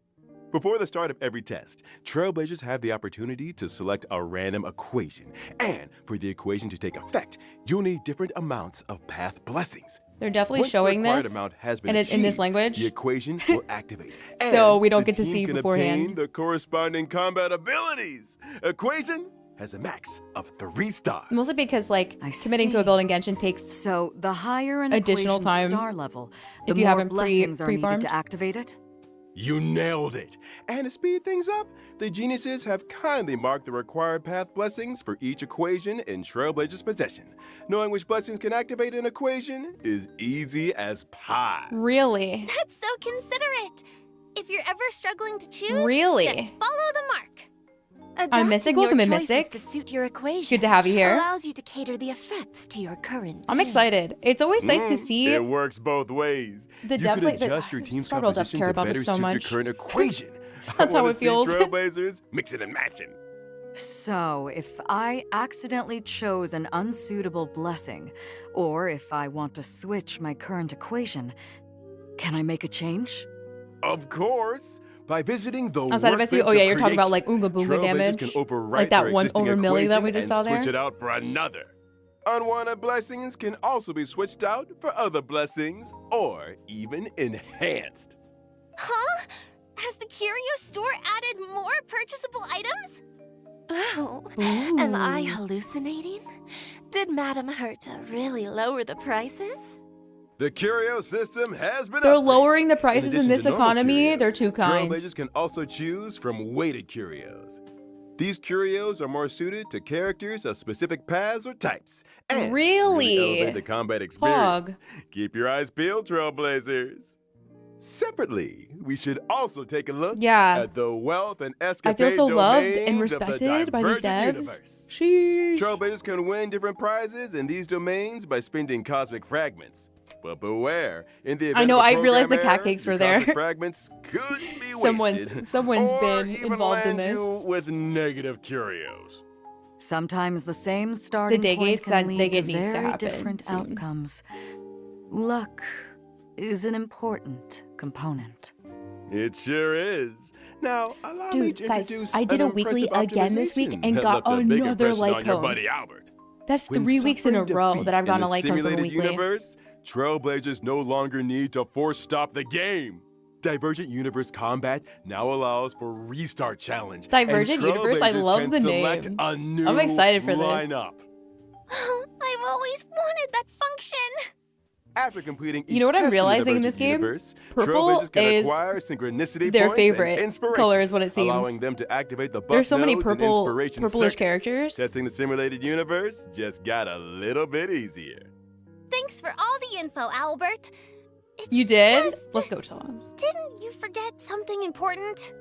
A: Before the start of every test, Trailblazers have the opportunity to select a random equation. And for the equation to take effect, you'll need different amounts of path blessings.
B: They're definitely
A: Once the
B: showing
A: required
B: this
A: amount has been
B: and in this
A: achieved,
B: language.
A: the equation will activate.
B: So
A: And
B: we don't
A: the
B: get to
A: team
B: see
A: can
B: beforehand.
A: obtain the corresponding combat abilities. Equation has a max of 3 stars.
B: Mostly because like
C: I
B: committing to a
C: see.
B: build in Genshin takes
C: So the higher an
B: Additional
C: equation's
B: time
C: star level,
B: if
C: the
B: you
C: more
B: haven't
C: blessings are needed
B: pre-farmed.
C: to activate it?
A: You nailed it. And to speed things up, the geniuses have kindly marked the required path blessings for each equation in Trailblazer's possession. Knowing which blessings can activate an equation is easy as pie.
B: really.
E: That's so considerate. If you're ever struggling to choose,
B: Really?
E: just follow the mark.
D: Adapting
B: Mystic.
D: your
B: Welcome in,
D: choices
B: Mystic.
D: to suit your equation.
B: Good to have you here.
D: Allows you to cater the effects to your current
B: I'm
D: team.
B: excited. It's always nice to see
A: It works both ways.
B: the
A: You
B: depth,
A: could
B: like, the-
A: adjust your team's
B: Star World does
A: composition
B: care
A: to
B: about
A: better
B: this so
A: suit
B: much.
A: your current equation.
B: That's
A: I
B: how
A: wanna
B: it
A: see
B: feels.
A: Trailblazers mixing and matching.
C: So, if I accidentally chose an unsuitable blessing, or if I want to switch my current equation, can I make a change?
A: Of course. By visiting the
B: Outside of SU,
A: workbench
B: oh yeah,
A: of
B: you're talking about like
A: creation,
B: Oonga Boonga
A: Trailblazers
B: damage,
A: can overwrite
B: like that
A: their
B: one
A: existing
B: over milli that we
A: equation
B: just
A: and
B: saw there.
A: switch it out for another. Unwanted blessings can also be switched out for other blessings or even enhanced.
E: Huh? Has the curio store added more purchasable items?
D: Oh, am I
B: Ooh.
D: hallucinating? Did Madame Herta really lower the prices?
A: The curio system has been
B: They're
A: upgraded.
B: lowering the prices in
A: addition
B: this
A: to normal
B: economy.
A: curios,
B: They're too kind.
A: Trailblazers can also choose from weighted curios. These curios are more suited to characters of specific paths or types. And
B: Really?
A: elevate the combat
B: Pog.
A: experience. Keep your eyes peeled, Trailblazers. Separately, we should also take a look
B: Yeah.
A: at the wealth and
B: I
A: escapade
B: feel so loved
A: domains
B: and
A: of
B: respected
A: the
B: by these
A: Divergent
B: devs.
A: Universe.
B: Sheesh.
A: Trailblazers can win different prizes in these domains by spending cosmic fragments. But beware, in the event
B: I know,
A: of a
B: I realized the
A: program
B: cat cakes
A: error,
B: were
A: your
B: there.
A: cosmic fragments could be
B: Someone's
A: wasted. Or
B: been
A: even
B: involved in
A: land
B: this.
A: you with negative curios.
C: Sometimes the same starting
B: day
C: point
B: gates, that
C: can
B: day
C: lead to
B: gate needs to
C: very
B: happen
C: different
B: soon.
C: outcomes. Luck is an important component.
A: It sure is. Now, allow me
B: Dude,
A: to
B: guys,
A: introduce
B: I did
A: an
B: a weekly
A: impressive
B: again this week
A: optimization
B: and
A: that
B: got
A: left a big
B: another
A: impression
B: like
A: on your
B: code.
A: buddy Albert.
B: That's
A: When
B: 3 weeks in a
A: suffering
B: row
A: defeat
B: that I've gotten
A: in
B: a
A: the
B: like code from a
A: simulated
B: weekly.
A: universe, Trailblazers no longer need to force stop the game. Divergent Universe combat now allows for restart challenge.
B: Divergent
A: and
B: Universe, I
A: Trailblazers
B: love
A: can
B: the
A: select
B: name.
A: a new
B: I'm excited for this.
A: lineup.
E: I've always wanted that function.
A: After completing each
B: You know what I'm
A: test
B: realizing in
A: the
B: this
A: Divergent
B: game?
A: Universe,
B: Purple
A: Trailblazers can
B: is
A: acquire synchronicity
B: their
A: points
B: favorite
A: and inspiration,
B: color is what it seems.
A: allowing them to activate the buff
B: There's so many
A: nodes and
B: purple,
A: inspiration
B: purplish
A: circuits.
B: characters.
A: Testing the simulated universe just got a little bit easier.
E: Thanks for all the info, Albert. It's
B: You did?
E: just-
B: Let's go, Chaz.
E: Didn't you forget something important?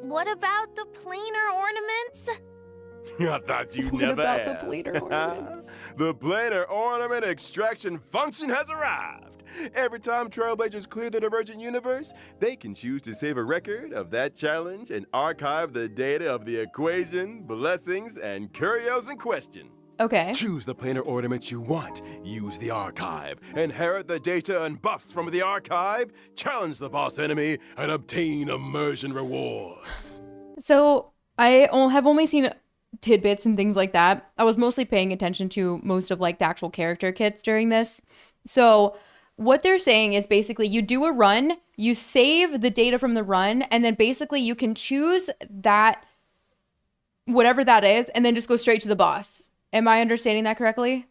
E: What about the planar ornaments?
A: I thought you'd
B: What
A: never
B: about
A: ask.
B: the planar ornaments?
A: The planar ornament extraction function has arrived. Every time Trailblazers clear the Divergent Universe, they can choose to save a record of that challenge and archive the data of the equation, blessings, and curios in question.
B: Okay.
A: Choose the planar ornament you want. Use the archive. Inherit the data and buffs from the archive. Challenge the boss enemy and obtain immersion rewards.
B: So I have only seen tidbits and things like that. I was mostly paying attention to most of like the actual character kits during this. So what they're saying is basically you do a run, you save the data from the run, and then basically you can choose that, whatever that is, and then just go straight to the boss. Am I understanding that correctly?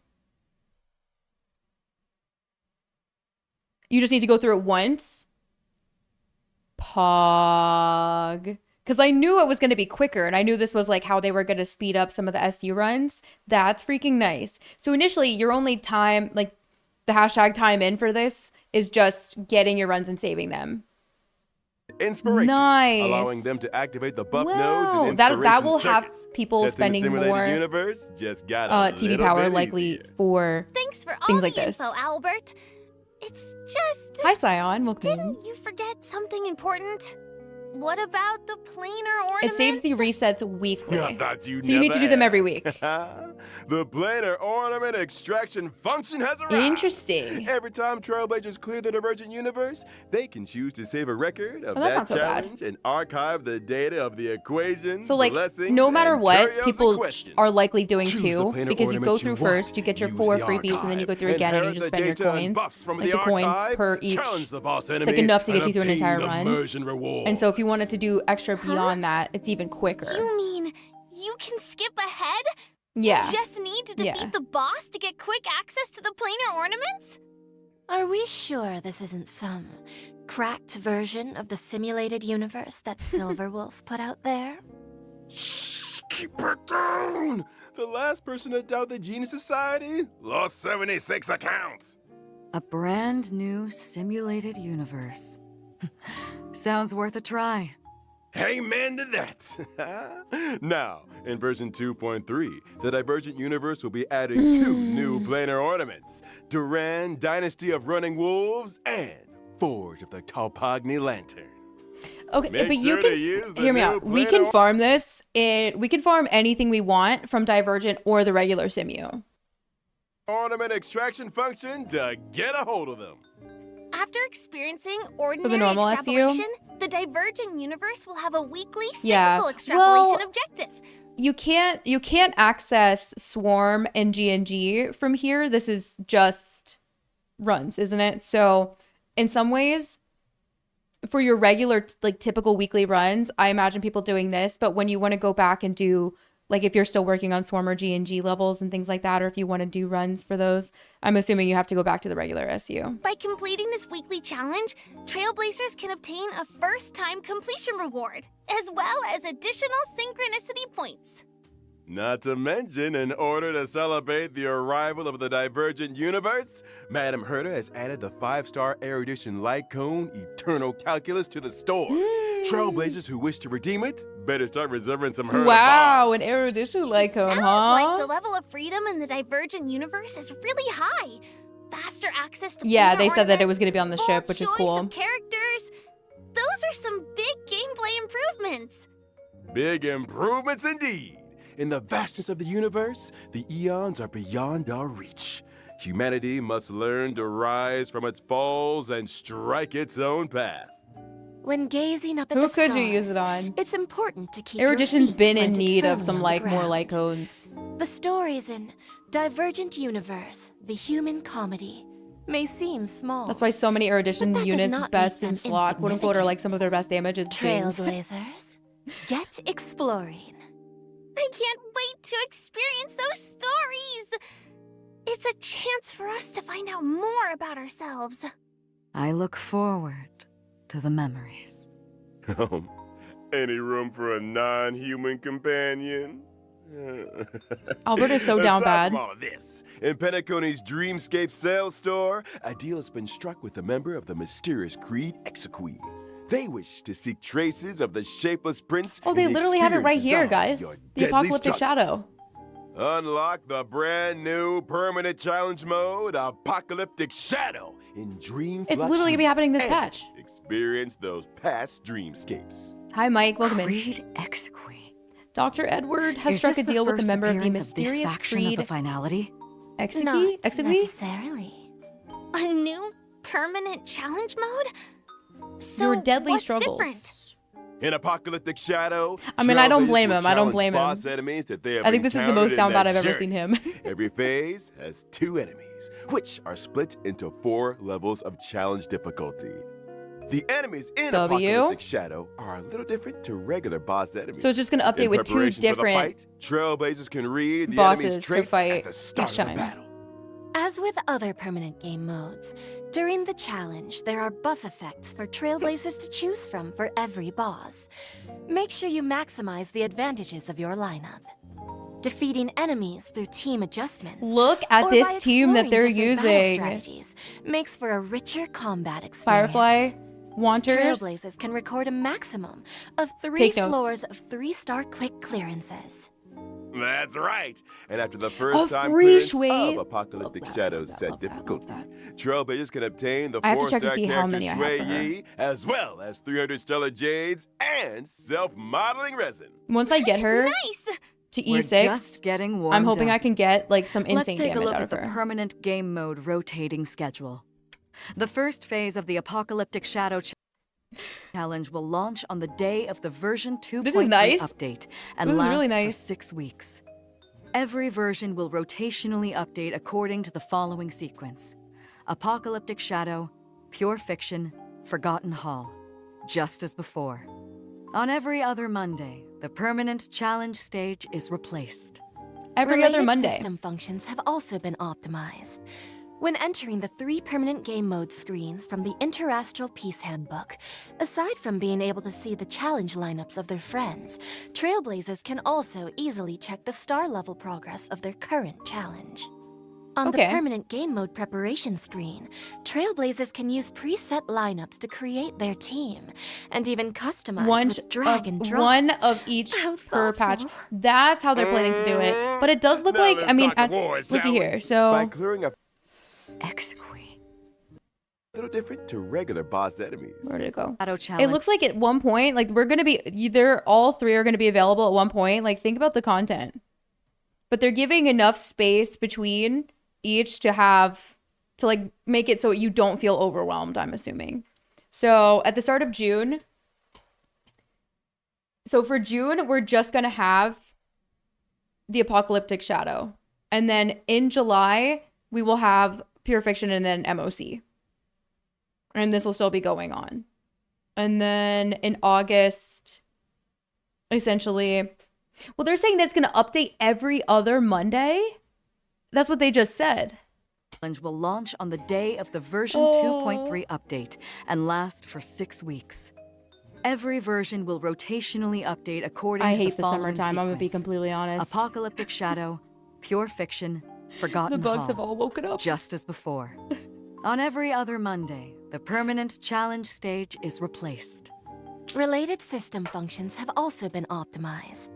B: You just need to go through it once. Pog. Because I knew it was going to be quicker, and I knew this was like how they were going to speed up some of the SU runs. That's freaking nice. So initially, your only time, like the hashtag time in for this, is just getting your runs and saving them.
A: Inspiration,
B: Nice.
A: allowing them to activate the buff
B: Wow.
A: nodes and
B: That
A: inspiration
B: will have
A: circuits.
B: people
A: Testing the
B: spending
A: simulated
B: more
A: universe just got a
B: TV
A: little
B: power
A: bit
B: likely
A: easier.
B: for
E: Thanks for all
B: things
E: the
B: like this.
E: info, Albert. It's just...
B: Hi, Scion. Welcome.
E: Didn't you forget something important? What about the planar ornaments?
B: It saves the resets weekly.
A: I thought you'd
B: So you need to
A: never
B: do them every
A: ask.
B: week.
A: The planar ornament extraction function has arrived.
B: Interesting.
A: Every time Trailblazers clear the Divergent Universe, they can choose to save a record of
B: Oh, that's
A: that
B: not so bad.
A: challenge and archive the data of the equation,
B: So like,
A: blessings,
B: no matter
A: and
B: what,
A: curios in
B: people
A: question.
B: are likely doing
A: Choose the
B: too,
A: planar
B: because you go
A: ornament
B: through
A: you
B: first,
A: want.
B: you get your
A: Use
B: 4
A: the
B: freebies, and then you go through
A: archive.
B: again and you
A: Inherit
B: just
A: the
B: spend your
A: data and
B: coins.
A: buffs from
B: Like
A: the
B: a coin
A: archive.
B: per each.
A: Challenge the boss
B: It's like
A: enemy
B: enough to get
A: and
B: you through an
A: obtain
B: entire run.
A: immersion rewards.
B: And so if you wanted to do extra beyond that, it's even quicker.
E: You mean you can skip ahead?
B: Yeah.
E: You just need to defeat
B: Yeah.
E: the boss to get quick access to the planar ornaments?
D: Are we sure this isn't some cracked version of the simulated universe that Silverwolf put out there?
A: Shh, keep it down! The last person to doubt the Genius Society lost 76 accounts.
C: A brand new simulated universe. Sounds worth a try.
A: Amen to that. Now, in version 2.3, the Divergent Universe will be adding 2 new planar ornaments: Duran, Dynasty of Running Wolves, and Forge of the Kalpagni Lantern.
B: Okay,
A: Make
B: but you
A: sure to use
B: can
A: the
B: hear me
A: new
B: out. We
A: planar
B: can farm this. We can farm anything we want from Divergent or the regular Simu.
A: Ornament extraction function to get a hold of them.
E: After experiencing ordinary
B: normal SU?
E: extrapolation, the Divergent Universe will have a weekly cyclical
B: Yeah.
E: extrapolation
B: Well-
E: objective.
B: you can't access Swarm and G from here. This is just runs, isn't it? So in some ways, for your regular like typical weekly runs, I imagine people doing this. But when you want to go back and do like if you're still working on Swarm or G levels and things like that, or if you want to do runs for those, I'm assuming you have to go back to the regular SU.
E: By completing this weekly challenge, Trailblazers can obtain a first-time completion reward, as well as additional synchronicity points.
A: Not to mention, in order to celebrate the arrival of the Divergent Universe, Madam Herder has added the 5-star erudition light cone Eternal Calculus to the store. Trailblazers who wish to redeem it better start reserving some Herder
B: Wow,
A: bars.
B: an erudition light cone,
E: Sounds
B: huh?
E: like the level of freedom in the Divergent Universe is really high. Faster access to
B: Yeah,
E: planar
B: they said that it was
E: ornaments,
B: going to be on the
E: full
B: ship, which is
E: choice
B: cool.
E: of characters. Those are some big gameplay improvements.
A: Big improvements indeed. In the vastness of the universe, the eons are beyond our reach. Humanity must learn to rise from its falls and strike its own path.
D: When gazing up at
B: Who
D: the
B: could
D: stars,
B: you use it on?
D: it's important to keep
B: Erudition's
D: your feet
B: been in
D: planted
B: need of
D: firmly
B: some
D: on the
B: like more
D: ground.
B: light cones.
D: The stories in Divergent Universe, the human comedy, may seem small.
B: That's why so many erudition
D: But that does
B: units
D: not
B: best
D: make
B: in
D: them
B: slot, quote unquote, are like some of their best damage is things.
D: Trailblazers, get exploring.
E: I can't wait to experience those stories. It's a chance for us to find out more about ourselves.
C: I look forward to the memories.
A: Any room for a non-human companion?
B: Albert is so down
A: Aside
B: bad.
A: From all of this, in Penacony's Dreamscape sales store, a deal has been struck with a member of the mysterious creed Exequy. They wish to seek traces of the shapeless prince.
B: Oh, they
A: and the
B: literally have it right
A: experiences
B: here,
A: of
B: guys.
A: your
B: The
A: deadly
B: Apocalyptic
A: struggles.
B: Shadow.
A: Unlock the brand new permanent challenge mode, Apocalyptic Shadow, in Dream.
B: It's literally gonna be happening this
A: and
B: patch.
A: Experience those past dreamscapes.
B: Hi, Mike. Welcome in.
C: Creed Exequy.
B: Dr. Edward has
C: Is
B: struck
C: this
B: a deal
C: the
B: with a
C: first
B: member of the
C: appearance this
B: mysterious
C: faction
B: creed
C: of the finality?
B: Exequy?
D: Not
B: Exequy?
D: necessarily.
E: A new permanent challenge mode? So
B: Your deadly
E: what's
B: struggles.
E: different?
A: In Apocalyptic Shadow,
B: I mean, I don't
A: Trailblazers
B: blame
A: will
B: him. I don't
A: challenge
B: blame him.
A: boss enemies that they have
B: I think this is the most
A: encountered
B: down
A: in
B: bad
A: their
B: I've ever
A: journey.
B: seen him.
A: Every phase has 2 enemies, which are split into 4 levels of challenge difficulty. The enemies in
B: W.
A: Apocalyptic Shadow are a little different to regular boss enemies.
B: So it's just gonna update
A: In
B: with 2
A: preparation for the
B: different
A: fight, Trailblazers can read the
B: bosses
A: enemy's
B: to
A: traits
B: fight
A: at the start
B: each
A: of the
B: time.
A: battle.
D: As with other permanent game modes, during the challenge, there are buff effects for Trailblazers to choose from for every boss. Make sure you maximize the advantages of your lineup. Defeating enemies through team adjustments.
B: Look at
D: or
B: this
D: by
B: team that they're
D: exploring different battle
B: using.
D: strategies makes for a richer combat experience.
B: Firefly, Wanters.
D: Trailblazers can record a maximum of 3
B: Take notes.
D: floors of 3-star quick clearances.
A: That's right. And after the first time
B: free
A: clearance
B: Shui.
A: of Apocalyptic
B: Love that,
A: Shadow's
B: love that,
A: set
B: love that,
A: difficulty,
B: love
A: Trailblazers can obtain the
B: I have to check to
A: 4-star
B: see how
A: character
B: many I have
A: Shui
B: for her.
A: Yi, as well as 300 stellar jades and self-modeling resin.
B: Once I get her
E: Nice!
B: to
C: We're
B: E6,
C: just getting warmed
B: I'm hoping
C: up.
B: I can get like some
C: Let's
B: insane
C: take a
B: damage
C: look
B: out
C: at
B: of
C: the
B: her.
C: permanent game mode rotating schedule. The first phase of the Apocalyptic Shadow challenge will launch on the day of the version 2.3
B: This is nice.
C: update and
B: This is
C: last
B: really
C: for
B: nice.
C: 6 weeks. Every version will rotationally update according to the following sequence: Apocalyptic Shadow, Pure Fiction, Forgotten Hall, just as before. On every other Monday, the permanent challenge stage is replaced.
B: Every
D: Related
B: other Monday.
D: system functions have also been optimized. When entering the 3 permanent game mode screens from the Interastral Peace Handbook, aside from being able to see the challenge lineups of their friends, Trailblazers can also easily check the star level progress of their current challenge. On
B: Okay.
D: the permanent game mode preparation screen, Trailblazers can use preset lineups to create their team, and even customize with drag and drop.
B: One of each
D: How
B: per patch.
D: thoughtful.
B: That's how they're planning to do it. But it does look
A: Now
B: like,
A: let's
B: I mean,
A: talk wars,
B: looky
A: shall we?
B: here.
A: By
B: So
A: clearing a
C: Exequy.
A: little different to regular boss enemies.
B: where did it go?
C: Shadow
B: It
C: challenge.
B: looks like at one point, like we're gonna be either all 3 are gonna be available at one point. Like think about the content. But they're giving enough space between each to have to like make it so you don't feel overwhelmed, I'm assuming. So at the start of June. So for June, we're just gonna have the Apocalyptic Shadow. And then in July, we will have Pure Fiction and then MOC. And this will still be going on. And then in August, essentially, well, they're saying that it's going to update every other Monday. That's what they just said.
C: Challenge will launch on the day of the version 2.3 update and last for 6 weeks. Every version will rotationally update according
B: I
C: to the
B: hate the
C: following
B: summertime, I'm going to be
C: sequence.
B: completely honest.
C: Apocalyptic Shadow, Pure Fiction, Forgotten
B: The bugs
C: Hall,
B: have all woken up.
C: just as before. On every other Monday, the permanent challenge stage is replaced.
D: Related system functions have also been optimized.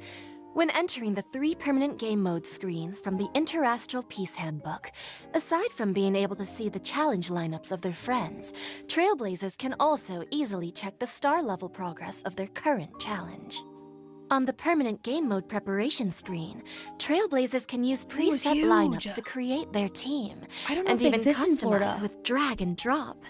D: When entering the 3 permanent game mode screens from the Interastral Peace Handbook, aside from being able to see the challenge lineups of their friends, Trailblazers can also easily check the star level progress of their current challenge. On the permanent game mode preparation screen, Trailblazers can use preset
B: huge.
D: lineups to create their team,
B: I don't know
D: and
B: if they
D: even
B: exist in Florida.
D: customize with drag and drop.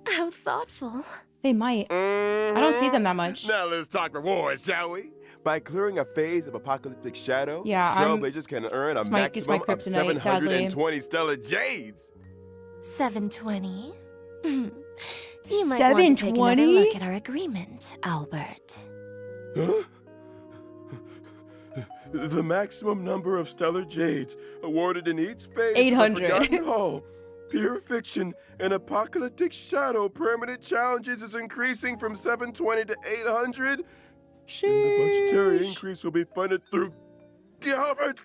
D: How thoughtful.
B: They might. I don't see them that much.
A: Now let's talk rewards, shall we? By clearing a phase of Apocalyptic Shadow,
B: Yeah,
A: Trailblazers can earn a
B: it's my
A: maximum of
B: kryptonite,
A: 720 stellar jades.
D: 720? You might want to take another
B: 720?
D: look at our agreement, Albert.
A: Huh? The maximum number of stellar jades awarded in each phase
B: 800.
A: of the Forgotten Hall, Pure Fiction, and Apocalyptic Shadow permanent challenges is increasing from 720 to 800. And the budgetary increase will be funded through Gilbert's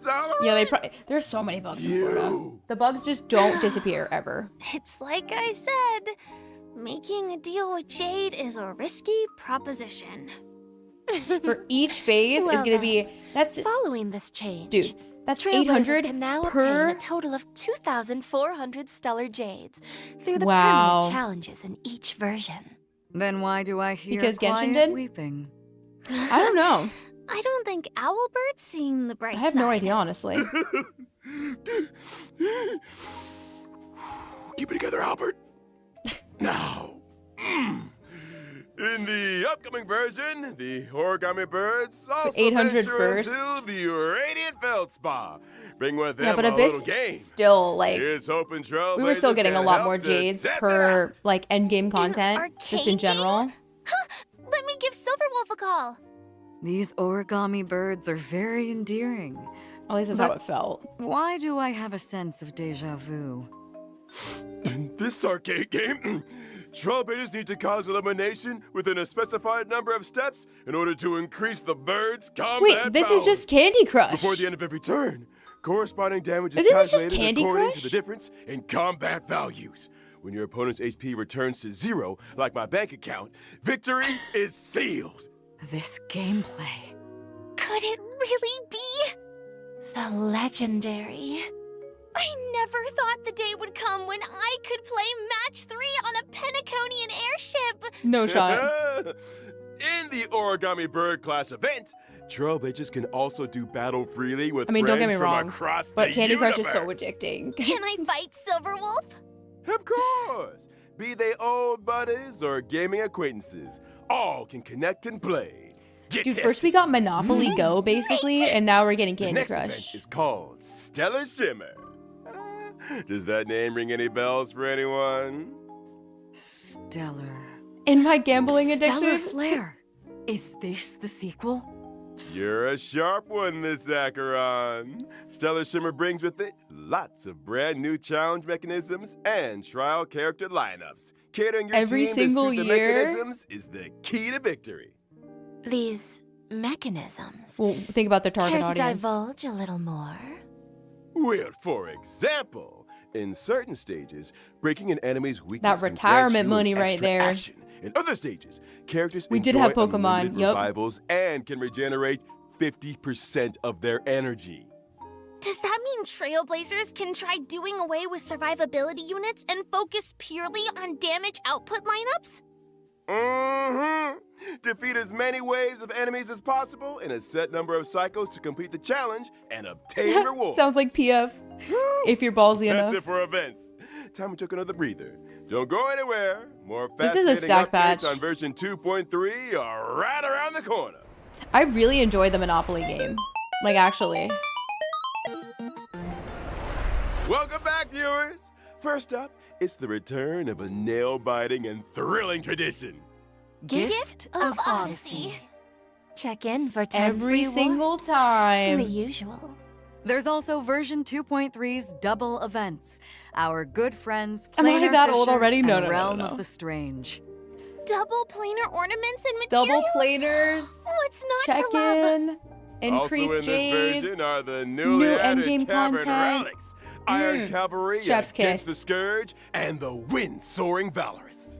A: salary.
B: Yeah, there's so many bugs in Florida. The bugs just don't disappear ever.
E: It's like I said, making a deal with Jade is a risky proposition.
B: For each phase is
D: Well
B: going to be, that's,
D: Following this change,
B: dude, that's
D: Trailblazers
B: 800
D: can now
B: per,
D: obtain a total of 2,400 stellar jades through the
B: Wow.
D: permanent challenges in each version.
C: Then why do I hear
B: Because Genshin
C: quiet
B: did?
C: weeping?
B: I don't know.
E: I don't think Owlbert's seeing the bright
B: I have
E: side.
B: no idea, honestly.
A: Keep it together, Albert. Now, in the upcoming version, the origami birds also
B: 800
A: venture
B: first.
A: into the Radiant Feldspar. Bring with them
B: Yeah, but
A: a
B: Abyss
A: little game.
B: still, like,
A: It's open Trailblazers
B: we were still getting a
A: can
B: lot
A: help
B: more
A: to
B: jades
A: test it
B: per,
A: out.
B: like, endgame content, just in
E: arcade
B: general.
E: Let me give Silverwolf a call.
C: These origami birds are very endearing.
B: At least that's how it felt.
C: Why do I have a sense of deja vu?
A: In this arcade game, Trailblazers need to cause elimination within a specified number of steps in order to increase the bird's combat
B: Wait, this is
A: power.
B: just Candy Crush.
A: Before the end of every turn, corresponding damage is
B: Isn't this just
A: calculated
B: Candy
A: according
B: Crush?
A: to the difference in combat values. When your opponent's HP returns to 0, like my bank account, victory is sealed.
C: This gameplay.
E: Could it really be?
D: The legendary.
E: I never thought the day would come when I could play match 3 on a Penaconian airship.
B: No shot.
A: In the Origami Bird class event, Trailblazers can also do battle freely with
B: I mean, don't get me
A: friends from
B: wrong,
A: across
B: but
A: the
B: Candy Crush is so
A: universe.
B: addicting.
E: Can I fight Silverwolf?
A: Of course! Be they old buddies or gaming acquaintances, all can connect and play. Get
B: Dude,
A: tested.
B: first we got Monopoly Go, basically, and now we're getting
A: The
B: Candy
A: next event
B: Crush.
A: is called Stellar Shimmer. Does that name ring any bells for anyone?
C: Stellar.
B: In my gambling
C: Stellar
B: addiction.
C: Flare. Is this the sequel?
A: You're a sharp one, Miss Acheron. Stellar Shimmer brings with it lots of brand new challenge mechanisms and trial character lineups. Catering your
B: Every
A: team
B: single
A: to suit the
B: year?
A: mechanisms is the key to victory.
D: These mechanisms.
B: Well, think about their target
D: Care to
B: audience.
D: divulge a little more?
A: Well, for example, in certain stages, breaking an enemy's weakness
B: That
A: can grant
B: retirement
A: you
B: money
A: an
B: right
A: extra
B: there.
A: Action. In other stages, characters
B: We did
A: enjoy
B: have Pokemon,
A: unlimited
B: yup.
A: revivals and can regenerate 50% of their energy.
E: Does that mean Trailblazers can try doing away with survivability units and focus purely on damage output lineups?
A: Mm-hmm. Defeat as many waves of enemies as possible in a set number of cycles to complete the challenge and obtain rewards.
B: Sounds like PF. If you're ballsy
A: That's
B: enough.
A: it for events. Time we took another breather. Don't go anywhere. More
B: This is a
A: fascinating
B: stack
A: updates
B: patch.
A: on version 2.3 are right around the corner.
B: I really enjoyed the Monopoly game. Like, actually.
A: Welcome back, viewers! First up, it's the return of a nail-biting and thrilling tradition.
D: Gift of Odyssey. Check in for 10
B: Every
D: free
B: single
D: wards.
B: time.
D: The usual.
C: There's also version 2.3's double events. Our good friends,
B: Am I
C: Planar
B: that old
C: Fisher
B: already? No,
C: and
B: no, no,
C: Realm
B: no.
C: of the Strange.
E: Double planar ornaments and
B: Double
E: materials?
B: planers.
E: What's not
B: Check
E: to love?
B: in. Increased
A: Also in
B: Jades.
A: this version are the newly
B: new
A: added
B: endgame
A: Cavern
B: content.
A: relics, Iron Cavalry
B: Chef's
A: against
B: kiss.
A: the Scourge, and the wind-soaring Valorous.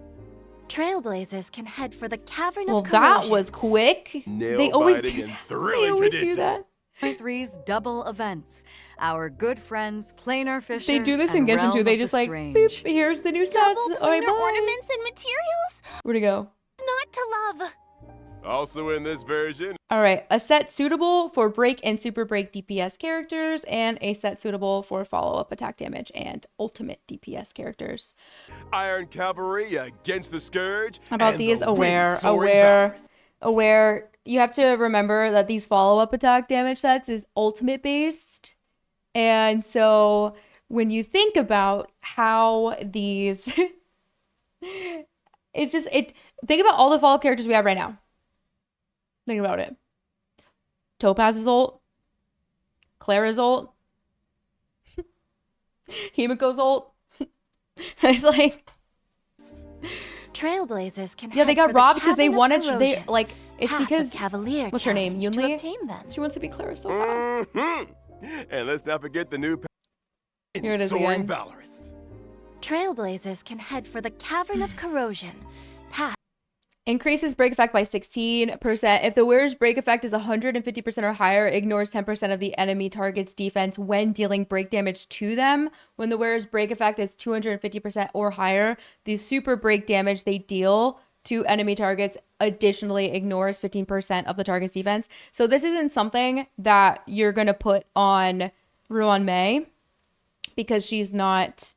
D: Trailblazers can head for the Cavern
B: Well,
D: of Corrosion.
B: that was quick.
A: Nail
B: They always
A: biting
B: do
A: and
B: that.
A: thrilling
B: They always do
A: tradition.
B: that.
C: 2.3's double events. Our good friends, Planar Fisher
B: They do this in
C: and
B: Genshin
C: Realm
B: too. They
C: of
B: just
C: the
B: like,
C: Strange.
B: boop, here's the new stats.
E: Double
B: All right,
E: planar
B: bye.
E: ornaments and materials?
B: Where'd it go?
E: Not to love.
A: Also in this version,
B: All right, a set suitable for break and super break DPS characters, and a set suitable for follow-up attack damage and ultimate DPS characters.
A: Iron Cavalry against the Scourge.
B: How about
A: and
B: these?
A: the
B: Aware.
A: wind-soaring Valorous.
B: You have to remember that these follow-up attack damage sets is ultimate based. And so when you think about how these think about all the follow-up characters we have right now. Think about it. Topaz's ult, Clara's ult, Himiko's ult. It's like,
D: Trailblazers can
B: yeah, they
D: head
B: got
D: for
B: robbed
D: the
B: because they
D: Cavern of
B: wanted
D: Corrosion.
B: it's
D: Path of
B: because
D: Cavalier
B: what's her name?
D: challenge to
B: Yunli?
D: obtain them.
B: She wants to be Clara so bad.
A: And let's not forget the new
B: Here it is
A: soaring
B: again.
A: Valorous.
D: Trailblazers can head for the Cavern of Corrosion. Path
B: Increases break effect by 16%. If the wearer's break effect is 150% or higher, ignores 10% of the enemy target's defense when dealing break damage to them. When the wearer's break effect is 250% or higher, the super break damage they deal to enemy targets additionally ignores 15% of the target's defense. So this isn't something that you're going to put on Ruan Mei because she's not,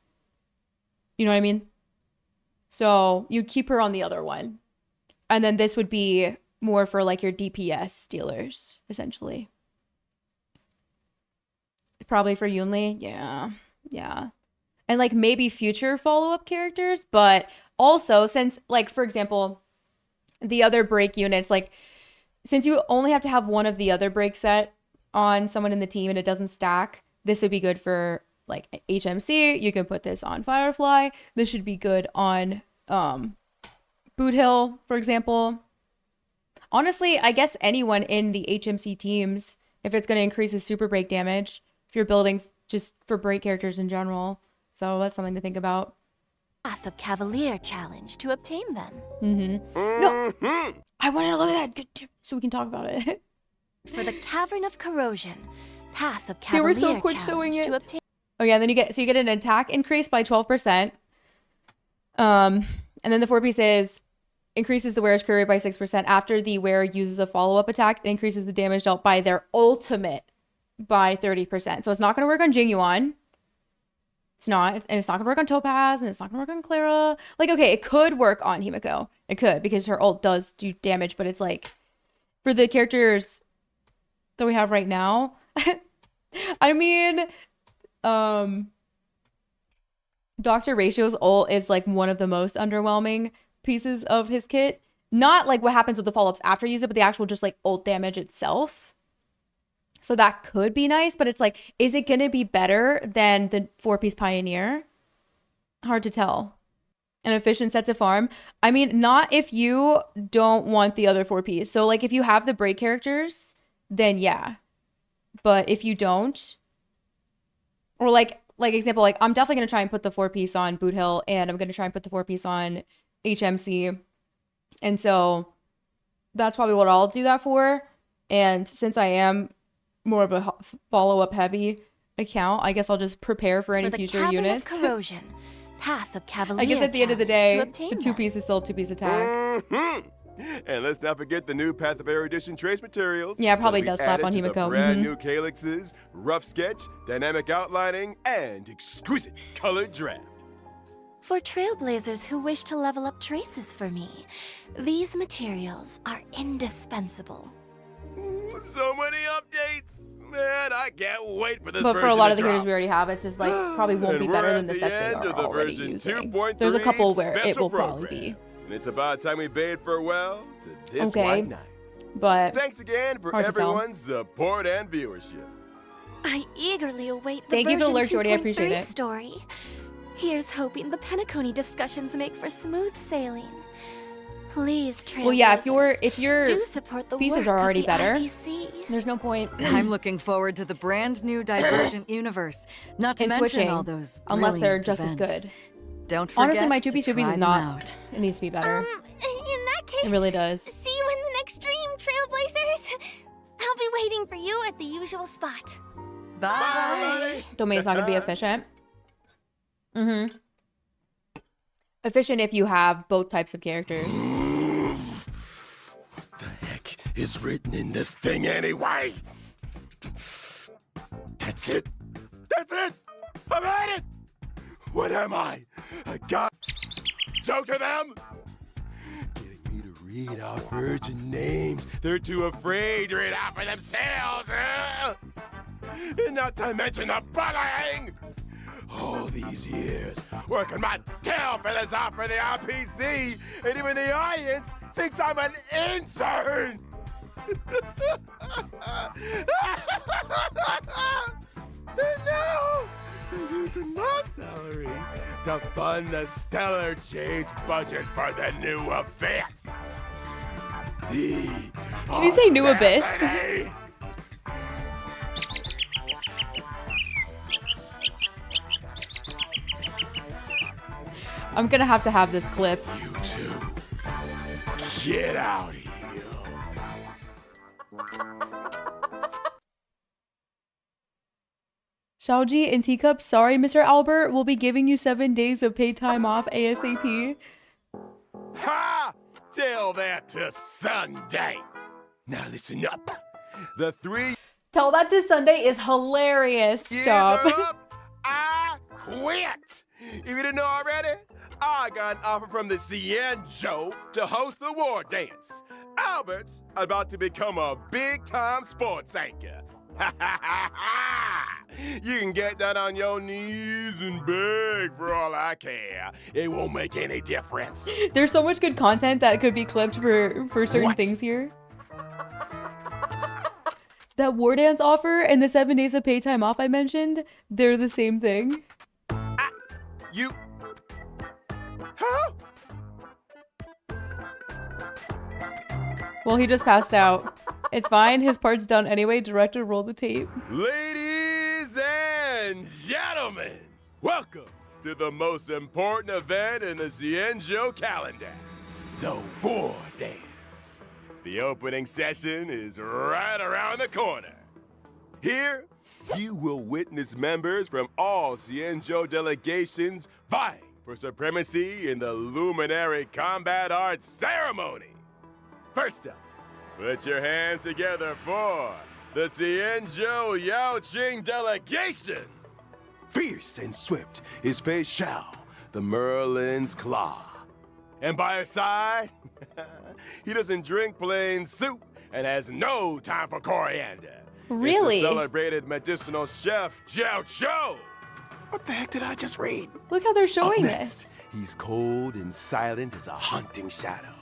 B: you know what I mean? So you keep her on the other one. And then this would be more for like your DPS dealers, essentially. Probably for Yunli. Yeah. And like maybe future follow-up characters, but also since like, for example, the other break units, like since you only have to have one of the other break set on someone in the team and it doesn't stack, this would be good for like HMC. You can put this on Firefly. This should be good on Boot Hill, for example. Honestly, I guess anyone in the HMC teams, if it's going to increase his super break damage, if you're building just for break characters in general. So that's something to think about.
D: Path of Cavalier challenge to obtain them.
B: No, I wanted to look at that so we can talk about it.
D: For the Cavern of Corrosion. Path of
B: They
D: Cavalier
B: were so quick showing
D: challenge
B: it.
D: to obtain.
B: Oh yeah, then you get an attack increase by 12%. And then the 4-piece is increases the wearer's career by 6% after the wearer uses a follow-up attack. It increases the damage dealt by their ultimate by 30%. So it's not going to work on Jingyuan. It's not. And it's not going to work on Topaz. And it's not going to work on Clara. Like, okay, it could work on Himiko. It could, because her ult does do damage. But it's like, for the characters that we have right now, I mean, Dr. Ratio's ult is like one of the most underwhelming pieces of his kit. Not like what happens with the follow-ups after you use it, but the actual just like ult damage itself. So that could be nice, but it's like, is it going to be better than the 4-piece Pioneer? Hard to tell. An efficient set to farm. I mean, not if you don't want the other 4-piece. So like if you have the break characters, then yeah. But if you don't, or like example, like I'm definitely going to try and put the 4-piece on Boot Hill, and I'm going to try and put the 4-piece on HMC. And so that's probably what I'll do that for. And since I am more of a follow-up heavy account, I guess I'll just prepare for any future
D: Cavern
B: units.
D: Of Corrosion. Path of Cavalier
B: I guess at the end of the
D: challenge
B: day,
D: to obtain
B: the
D: them.
B: 2-piece is still a 2-piece attack.
A: And let's not forget the new Path of Erudition trace materials.
B: Yeah, probably
A: that'll
B: does
A: be
B: slap
A: added
B: on
A: to the
B: Himiko.
A: Brand new calyxes, rough sketch, dynamic outlining, and exquisite colored draft.
D: For trailblazers who wish to level up traces for me, these materials are indispensable.
A: So many updates! man, I can't wait for this
B: But
A: version
B: for a lot
A: to
B: of the characters
A: drop.
B: we already have, it's just like probably won't be
A: And
B: better
A: we're
B: than the
A: at
B: set they
A: end
B: are
A: of the
B: already
A: version
B: using.
A: 2.3
B: There's a couple where it
A: special
B: will probably
A: program.
B: be.
A: And it's about time we bade farewell to this
B: Okay.
A: white night.
B: But
A: Thanks again for
B: hard to tell.
A: everyone's support and viewership.
H: I eagerly await the
B: Thank you for the
H: version
B: alert, Jordy. I
H: 2.3
B: appreciate it.
H: story. Here's hoping the Penacony discussions make for smooth sailing. Please, Trailblazers,
B: well, yeah, if your
H: do support the
B: pieces
H: work
B: are
H: of
B: already
H: the
B: better,
H: IPC.
B: there's no point
C: I'm looking forward to the brand new Divergent Universe. Not to
B: in
C: mention
B: switching
C: all those
B: unless they're
C: brilliant
B: just
C: events.
B: as good.
C: Don't forget
B: Honestly, my
C: to
B: 2P2Ps
C: try
B: is
C: them
B: not.
C: out.
B: It needs to be better.
E: In that case,
B: It really does.
E: see you in the next stream, Trailblazers. I'll be waiting for you at the usual spot.
C: Bye.
B: Domain's not gonna be efficient. Mm-hmm. Efficient if you have both types of characters.
A: What the heck is written in this thing anyway? That's it. That's it. I've had it. What am I? A god joke to them? Getting me to read out virgin names they're too afraid to read out for themselves. And not to mention the bullying. All these years working my tail feathers off for the RPC, and even the audience thinks I'm an intern. And now they're using my salary to fund the stellar Jade's budget for the new events. Did
B: you say new abyss?
A: audacity.
B: I'm gonna have this clip.
A: You two, get out of here.
B: Xiaoji and Teacup, sorry, Mr. Albert. We'll be giving you 7 days of paid time off ASAP.
A: Ha! Tell that to Sunday. Now listen up. The 3
B: Tell that to Sunday is hilarious.
A: years
B: Stop.
A: are up. I quit. If you didn't know already, I got an offer from the Cienjo to host the war dance. Albert's about to become a big-time sports anchor. You can get that on your knees and beg for all I care. It won't make any difference.
B: There's so much good content that could be clipped for certain
A: What?
B: things here. That war dance offer and the 7 days of paid time off I mentioned, they're the same thing.
A: You... Huh?
B: Well, he just passed out. It's fine. His part's done anyway. Director, roll the tape.
A: Ladies and gentlemen, welcome to the most important event in the Cienjo calendar, the War Dance. The opening session is right around the corner. Here, you will witness members from all Cienjo delegations vying for supremacy in the Luminary Combat Arts Ceremony. First up, put your hands together for the Cienjo Yaoqing delegation. Fierce and swift is Fei Xiao, the Merlin's Claw. And by her side, he doesn't drink plain soup and has no time for coriander.
B: Really?
A: It's the celebrated medicinal chef, Jiao Cho. What the heck did I just read?
B: Look how they're
A: Up
B: showing
A: next,
B: this.
A: he's cold and silent as a hunting shadow.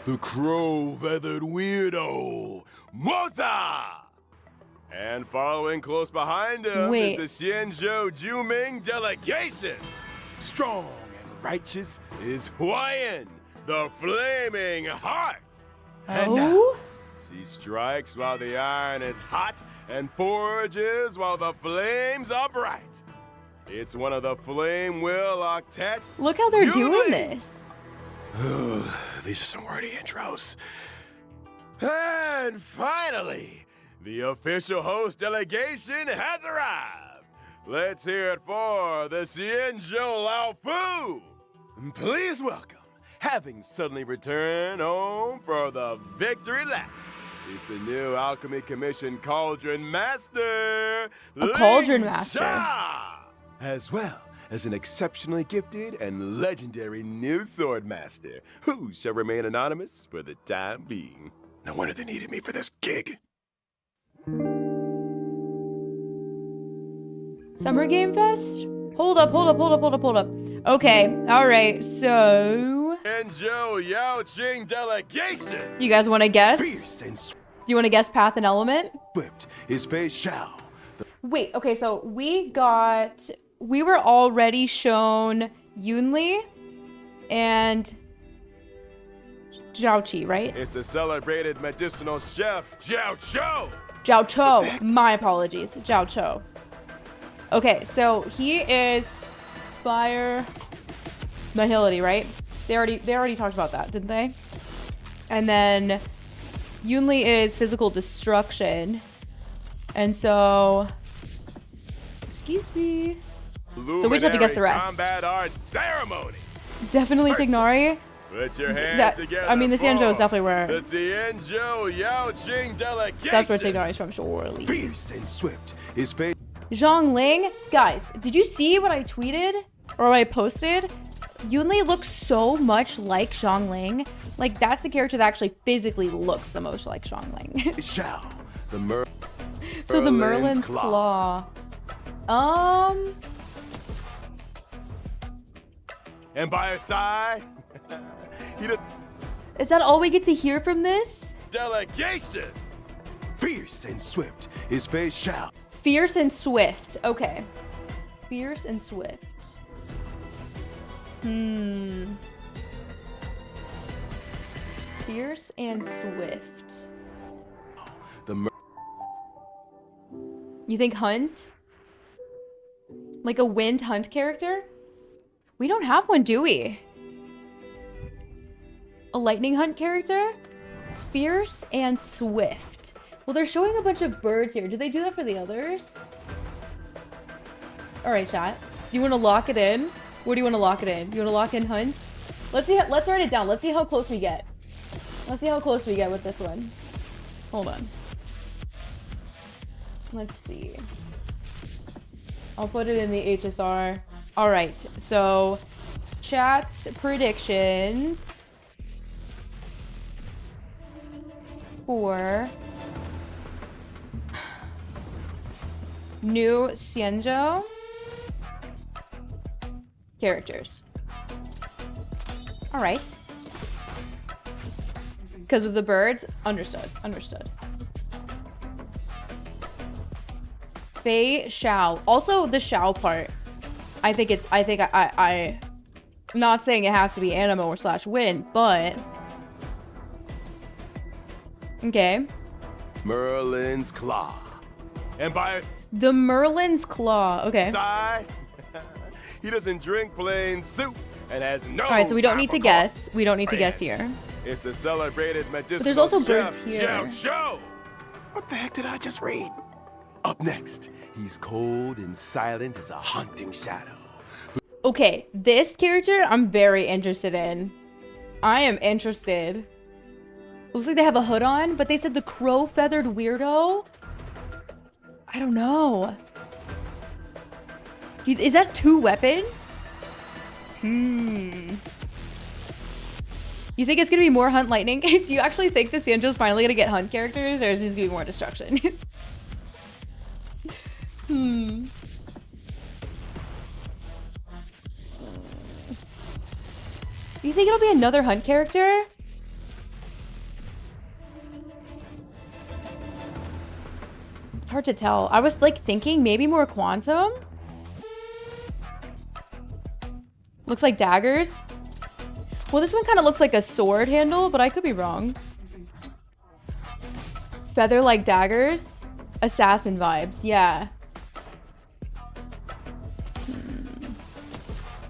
A: The crow-feathered weirdo, Moza! And following close behind him
B: Wait.
A: is the Xianzhou Juming delegation. Strong and righteous is Huayan, the Flaming Heart. And now,
B: Oh?
A: she strikes while the iron is hot and forages while the flames are bright. It's one of the Flame Will Octet.
B: Look how they're
A: You
B: doing
A: lead.
B: this.
A: These are some wordy intros. And finally, the official host delegation has arrived. Let's hear it for the Xianzhou Lao Fu. Please welcome, having suddenly returned home for the victory lap, is the new Alchemy Commission Cauldron Master,
B: Cauldron
A: Ling
B: Master.
A: Sha, as well as an exceptionally gifted and legendary new sword master, who shall remain anonymous for the time being. No wonder they needed me for this gig.
B: Summer Game Fest? Hold up. Okay, alright, so...
A: Enjo Yao Ching delegation!
B: You guys want to guess?
A: Fierce and
B: Do you want to guess path and element?
A: swift, his face shall.
B: Wait, okay, so we were already shown Yunli and Zhao Qi, right?
A: It's the celebrated medicinal chef, Jiao Cho!
B: Zhao Cho, my apologies, Zhao Cho. Okay, so he is fire nihility, right? They already talked about that, didn't they? And then Yunli is physical destruction. And so, excuse me. So we just have to guess the rest.
A: Combat art ceremony.
B: Definitely Tignari.
A: Put your hands together.
B: I mean, the Xianzhou is
A: for
B: definitely where.
A: the Xianzhou Yao Ching delegation.
B: That's where Tignari is from, surely.
A: Fierce and swift, his face.
B: Zhang Ling, guys, did you see what I tweeted or what I posted? Yunli looks so much like Zhang Ling. Like, that's the character that actually physically looks the most like Zhang Ling.
A: Shall the
B: So the Merlin's Claw.
A: And by his side, he the
B: Is that all we get to hear from this?
A: delegation. Fierce and swift, his face shall.
B: Fierce and swift. Okay. Fierce and swift. Fierce and swift. You think hunt? Like a wind hunt character? We don't have one, do we? A lightning hunt character? Fierce and swift. Well, they're showing a bunch of birds here. Do they do that for the others? All right, chat. Do you want to lock it in? Where do you want to lock it in? You want to lock in hunt? Let's see. Let's write it down. Let's see how close we get. Let's see how close we get with this one. Hold on. Let's see. I'll put it in the HSR. All right. So, chat's predictions for new Xianzhou characters. All right. Because of the birds? Understood. Understood. Fei Xiao. Also, the Xiao part. I'm not saying it has to be Animo or /Win, but... Okay.
A: Merlin's Claw. And by his
B: The Merlin's Claw. Okay.
A: side, he doesn't drink plain soup and has no.
B: All right, so we don't
A: time
B: need
A: for
B: to guess.
A: coffee.
B: We don't need to guess
A: Man,
B: here.
A: It's the celebrated medicinal
B: there's also
A: chef,
B: birds here.
A: Jiao Cho. What the heck did I just read? Up next, he's cold and silent as a hunting shadow.
B: Okay, this character I'm very interested in. I am interested. Looks like they have a hood on, but they said the crow-feathered weirdo? I don't know. Is that 2 weapons? You think it's gonna be more hunt lightning? Do you actually think the Xianzhou's finally gonna get hunt characters, or is it just gonna be more destruction? You think it'll be another hunt character? It's hard to tell. I was like thinking maybe more quantum. Looks like daggers. Well, this one kind of looks like a sword handle, but I could be wrong. Feather like daggers. Assassin vibes. Yeah.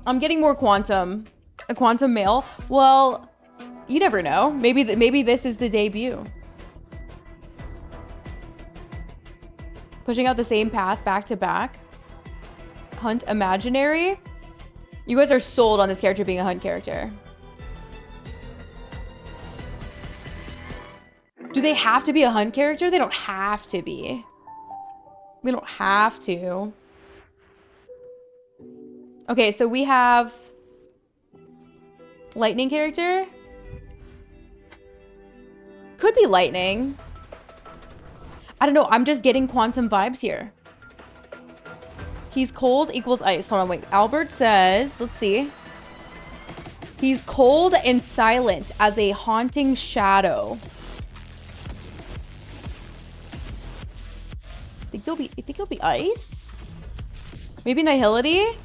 B: I'm getting more quantum. A quantum male? Well, you never know. Maybe this is the debut. Pushing out the same path back to back. Hunt imaginary. You guys are sold on this character being a hunt character. Do they have to be a hunt character? They don't have to be. We don't have to. Okay, so we have lightning character. Could be lightning. I don't know. I'm just getting quantum vibes here. He's cold equals ice. Hold on, wait. Albert says, let's see. He's cold and silent as a haunting shadow. You think he'll be ice? Maybe nihility?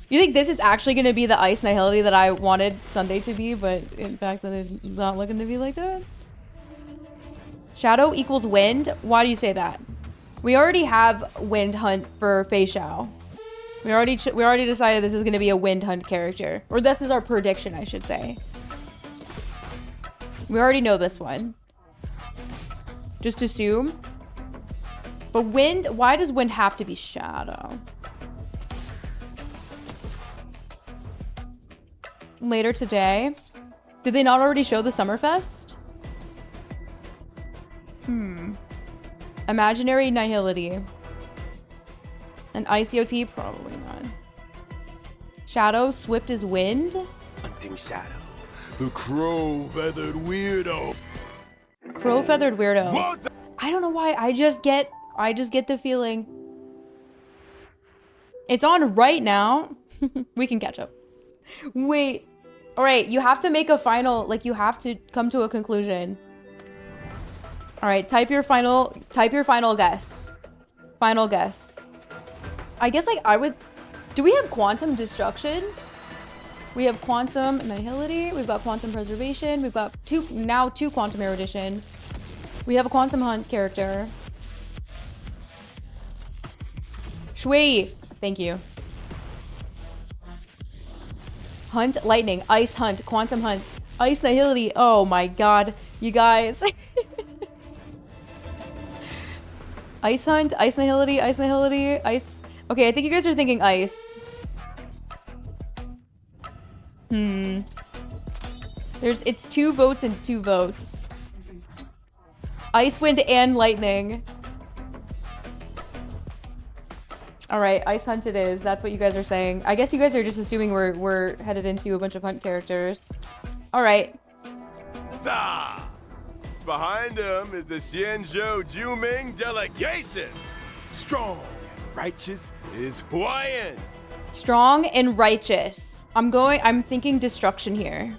B: You think this is actually going to be the ice nihility that I wanted Sunday to be, but in fact that is not looking to be like that? Shadow equals wind? Why do you say that? We already have wind hunt for Fei Xiao. We already decided this is going to be a wind hunt character. Or this is our prediction, I should say. We already know this one. Just assume. But wind, why does wind have to be shadow? Later today. Did they not already show the Summerfest? Imaginary nihility. An ICOT? Probably not. Shadow, swift as wind?
A: Hunting Shadow, the crow-feathered weirdo.
B: Crow-feathered weirdo.
A: What's
B: I don't know why. I just get the feeling. It's on right now. We can catch up. Wait. All right, you have to make a final, like you have to come to a conclusion. All right, type your final guess. Final guess. I guess like I would, do we have quantum destruction? We have quantum nihility. We've got quantum preservation. We've got two quantum erudition. We have a quantum hunt character. Shui, thank you. Hunt, lightning, ice hunt, quantum hunt, ice nihility. Oh my god, you guys. Ice hunt, ice nihility, ice. Okay, I think you guys are thinking ice. It's 2 votes and 2 votes. Ice, wind, and lightning. All right, ice hunt it is. That's what you guys are saying. I guess you guys are just assuming we're headed into a bunch of hunt characters. All right.
A: Ta! Behind him is the Xianzhou Juming delegation. Strong and righteous is Huayan.
B: Strong and righteous. I'm thinking destruction here.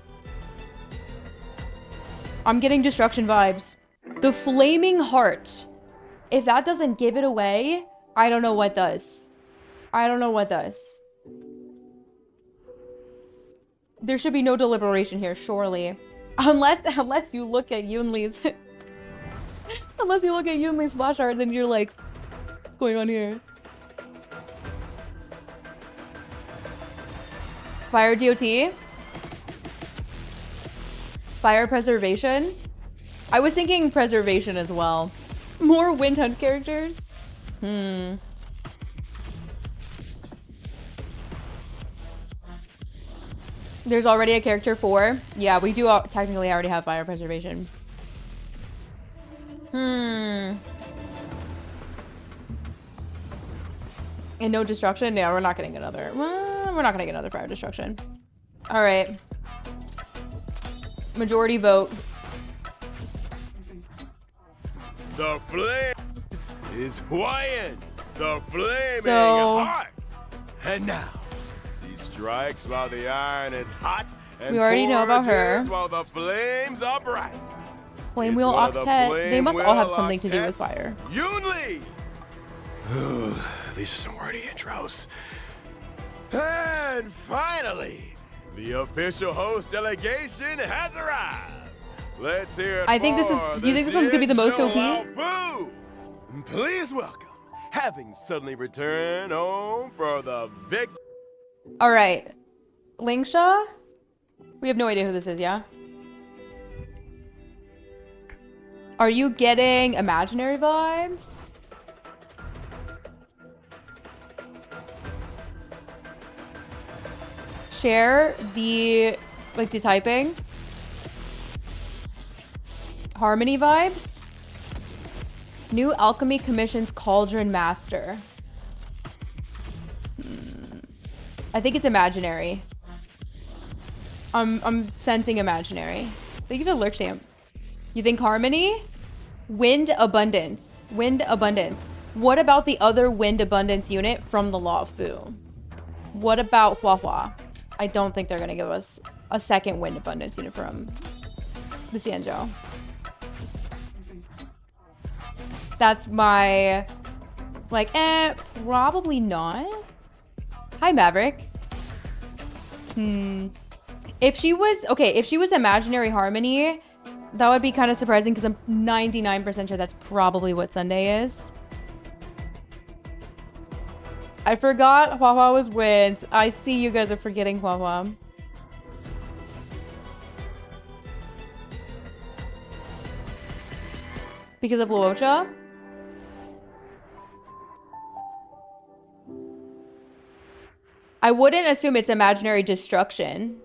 B: I'm getting destruction vibes. The flaming heart. If that doesn't give it away, I don't know what does. I don't know what does. There should be no deliberation here, surely. Unless you look at Yunli's unless you look at Yunli's splash art, then you're like, what's going on here? Fire DOT? Fire preservation? I was thinking preservation as well. More wind hunt characters? There's already a character for. Yeah, we do technically already have fire preservation. And no destruction? Yeah, we're not getting another. We're not gonna get another fire destruction. All right. Majority vote.
A: The flames is Huayan, the flaming heart. And now, she strikes while the iron is hot, and
B: we already know about her.
A: While the flames are bright.
B: Flame Wheel Octet. They must all have something to do with fire.
A: Yunli! These are some wordy intros. And finally, the official host delegation has arrived. Let's hear it.
B: I think this is. Do you think this one's gonna be the most OP?
A: Please welcome, having suddenly returned home for the victory.
B: All right, Lingsha. We have no idea who this is. Yeah. Are you getting imaginary vibes? Share the the typing. Harmony vibes. New Alchemy Commission's Cauldron Master. I think it's imaginary. I'm sensing imaginary. Thank you for the lurk stamp. You think harmony? Wind Abundance. Wind Abundance. What about the other Wind Abundance unit from the Law of Fu? What about Hua Hua? I don't think they're gonna give us a second Wind Abundance unit from the Xianzhou. That's my, like, probably not. Hi, Maverick. If she was Imaginary Harmony, that would be kind of surprising because I'm 99% sure that's probably what Sunday is. I forgot Hua Hua was Wind. I see you guys are forgetting Hua Hua. Because of Luocha? I wouldn't assume it's Imaginary Destruction.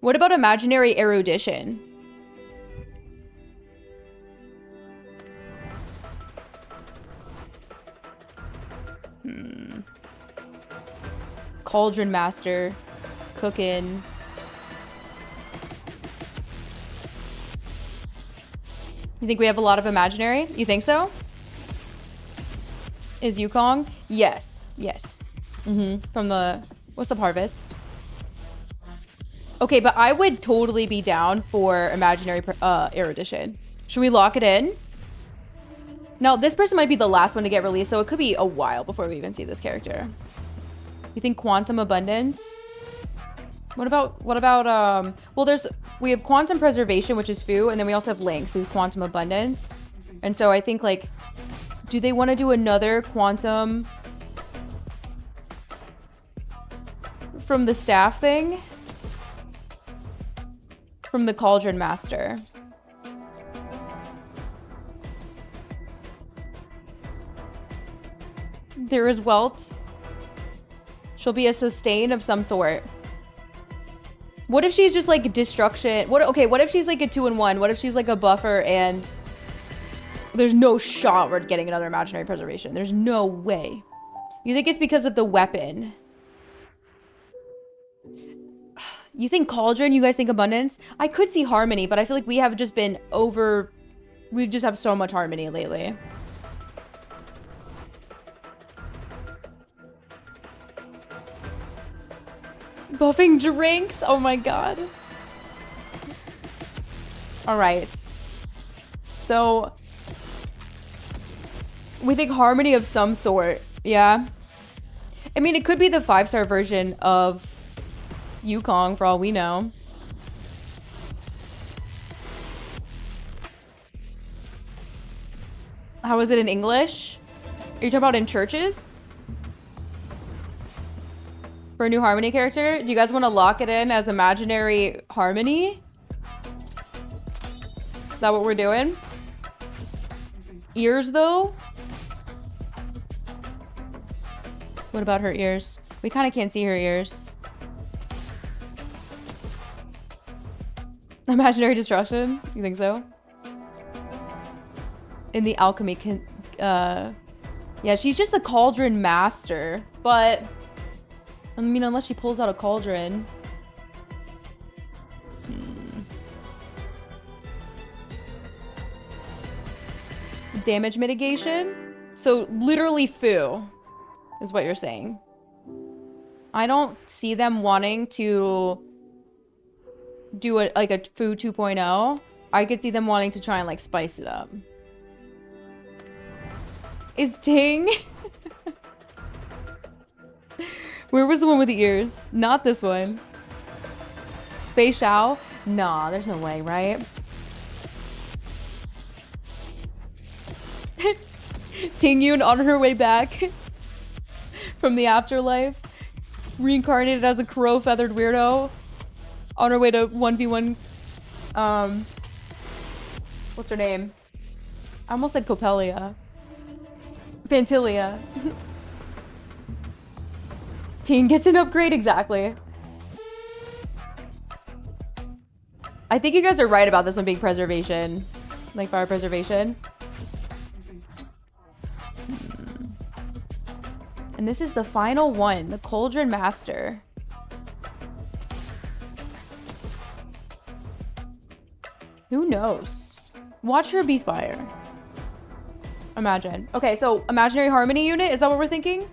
B: What about Imaginary Erudition? Cauldron Master. Cookin'. You think we have a lot of Imaginary? You think so? Is Yukong? Yes. Yes. From the... What's up, Harvest? Okay, but I would totally be down for Imaginary Erudition. Should we lock it in? Now, this person might be the last one to get released, so it could be a while before we even see this character. You think Quantum Abundance? What about, well, we have Quantum Preservation, which is Fu, and then we also have Lynx, who's Quantum Abundance. And so I think, like, do they want to do another Quantum from the staff thing? From the Cauldron Master. There is Welt. She'll be a sustain of some sort. What if she's just like destruction? What if she's like a 2-in-1? What if she's like a buffer and there's no shot we're getting another Imaginary Preservation? There's no way. You think it's because of the weapon? You think Cauldron? You guys think Abundance? I could see Harmony, but I feel like we have just been over... We just have so much Harmony lately. Buffing drinks? Oh my god. Alright. So... we think Harmony of some sort. Yeah. I mean, it could be the 5-star version of Yukong, for all we know. How is it in English? Are you talking about in churches? For a new Harmony character? Do you guys want to lock it in as Imaginary Harmony? Is that what we're doing? Ears, though? What about her ears? We kind of can't see her ears. Imaginary Destruction? You think so? In the Alchemy... yeah, she's just the Cauldron Master. But... I mean, unless she pulls out a cauldron. Damage mitigation? So, literally Fu, is what you're saying. I don't see them wanting to do a Fu 2.0. I could see them wanting to try and, like, spice it up. Is Ting... Where was the one with the ears? Not this one. Fei Xiao? Nah, there's no way, right? Ting Yun on her way back from the afterlife. Reincarnated as a crow-feathered weirdo. On her way to 1v1. What's her name? I almost said Copelia. Fantilia. Teen gets an upgrade, exactly. I think you guys are right about this one being preservation. Like fire preservation. And this is the final one, the Cauldron Master. Who knows? Watch her be fire. Imagine. Okay, so imaginary harmony unit, is that what we're thinking?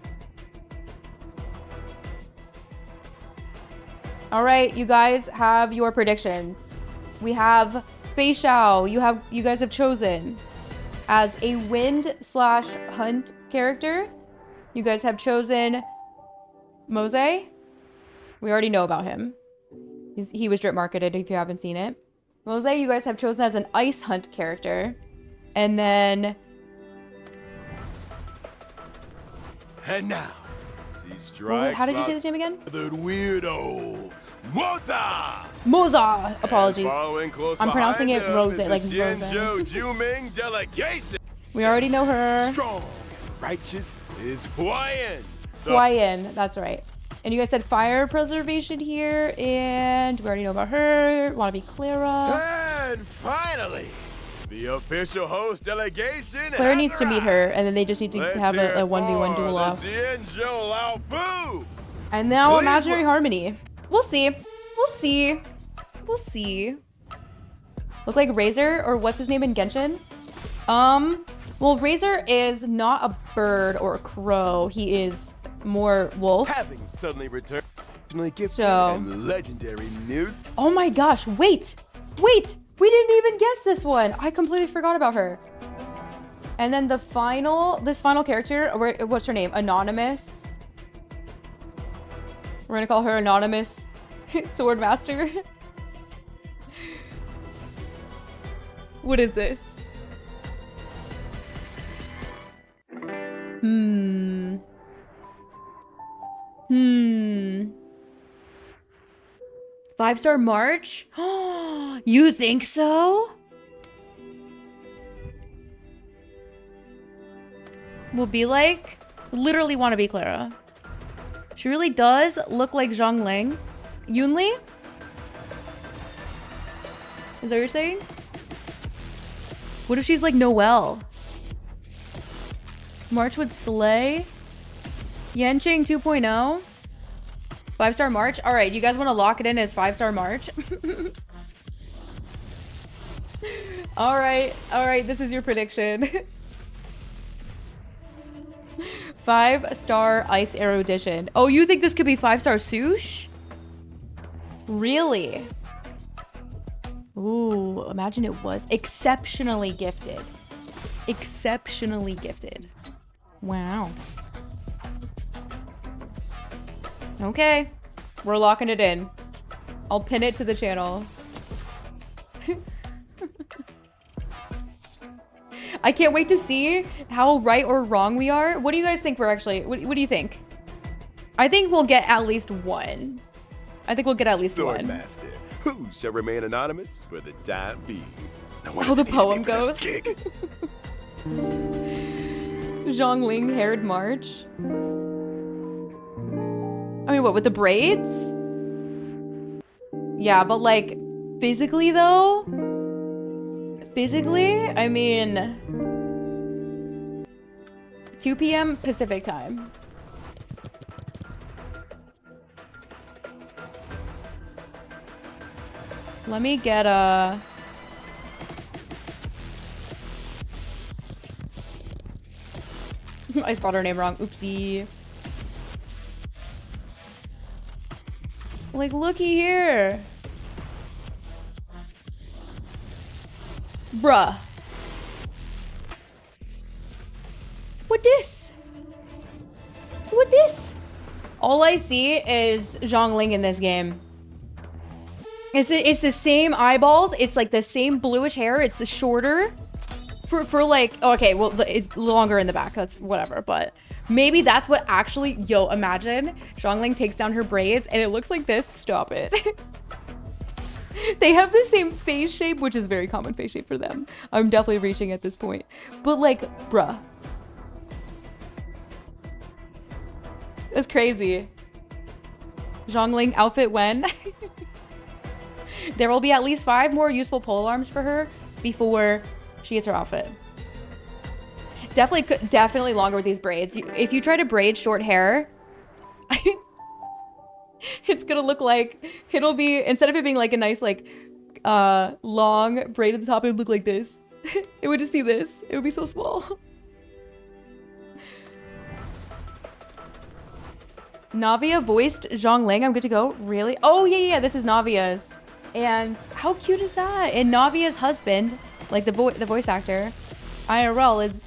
B: All right, you guys have your predictions. We have Fei Xiao. You guys have chosen as a wind/hunt character. You guys have chosen Mose. We already know about him. He was drip marketed if you haven't seen it. Mose, you guys have chosen as an ice hunt character. And then...
A: And now, she strikes.
B: How did you say his name again?
A: The weirdo, Moza.
B: Moza! Apologies.
A: Following close
B: I'm pronouncing it
A: behind him
B: Rose,
A: is
B: like
A: the
B: Rose.
A: Xinzhou Juming delegation.
B: We already know her.
A: Strong, righteous is Huayan.
B: Huayan, that's right. And you guys said fire preservation here, and we already know about her. Wanna be Clara.
A: And finally, the official host delegation.
B: Clara needs to meet her, and then they just need to have a 1v1 duel off. And now imaginary harmony. We'll see. We'll see. We'll see. Look like Razor, or what's his name in Genshin? Well, Razor is not a bird or a crow. He is more wolf.
A: Having suddenly returned,
B: so
A: and legendary news.
B: Oh my gosh! Wait. We didn't even guess this one. I completely forgot about her. And then this final character, what's her name? Anonymous. We're gonna call her Anonymous Swordmaster. What is this? 5-star March? You think so? Will be like, literally want to be Clara. She really does look like Zhang Ling. Yunli? Is that what you're saying? What if she's like Noelle? March would slay. Yanqing 2.0. 5-star March. All right, you guys want to lock it in as 5-star March? All right, this is your prediction. 5-star Ice Arrow Edition. Oh, you think this could be 5-star Sush? Really? Ooh, imagine it was exceptionally gifted. Exceptionally gifted. Wow. Okay, we're locking it in. I'll pin it to the channel. I can't wait to see how right or wrong we are. What do you guys think we're actually, what do you think? I think we'll get at least one. I think we'll get at least one.
A: Swordmaster, who shall remain anonymous for the time being.
B: How the poem goes. Zhongling haired March. I mean, what, with the braids? Yeah, but like, physically though? Physically? I mean... 2 p.m. Pacific time. Let me get a... I spelled her name wrong. Oopsie. Like, looky here. Bruh. What this? What this? All I see is Zhongling in this game. It's the same eyeballs. It's like the same bluish hair. It's the shorter. For like, okay, well, it's longer in the back. That's whatever, but maybe that's what actually, yo, imagine Zhongling takes down her braids and it looks like this. Stop it. They have the same face shape, which is very common face shape for them. I'm definitely reaching at this point. But like, bruh. That's crazy. Zhongling outfit when? There will be at least 5 more useful pole arms for her before she gets her outfit. Definitely longer with these braids. If you try to braid short hair, it's gonna look like, it'll be, instead of it being like a nice like long braid at the top, it would look like this. It would just be this. It would be so small. Navia voiced Zhongling. I'm good to go. Really? Oh, yeah. This is Navia's. And how cute is that? And Navia's husband, like the voice actor, IRL is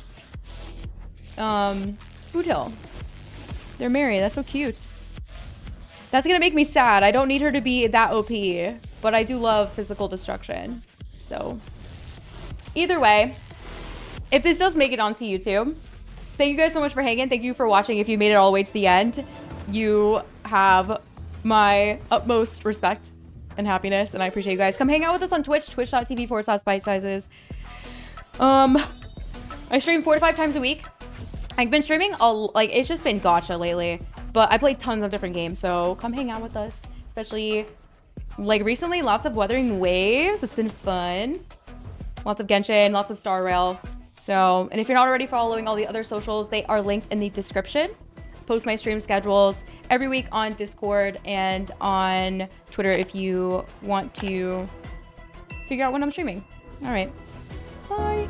B: Boothill. They're married. That's so cute. That's gonna make me sad. I don't need her to be that OP, but I do love physical destruction. So either way, if this does make it onto YouTube, thank you guys so much for hanging. Thank you for watching. If you made it all the way to the end, you have my utmost respect and happiness, and I appreciate you guys. Come hang out with us on Twitch, twitch.tv/Bytesizes. I stream 4 to 5 times a week. I've been streaming it's just been gacha lately, but I played tons of different games, so come hang out with us. Especially like recently, lots of Wuthering Waves. It's been fun. Lots of Genshin, lots of Star Rail. So, and if you're not already following all the other socials, they are linked in the description. Post my stream schedules every week on Discord and on Twitter if you want to figure out when I'm streaming. All right, bye.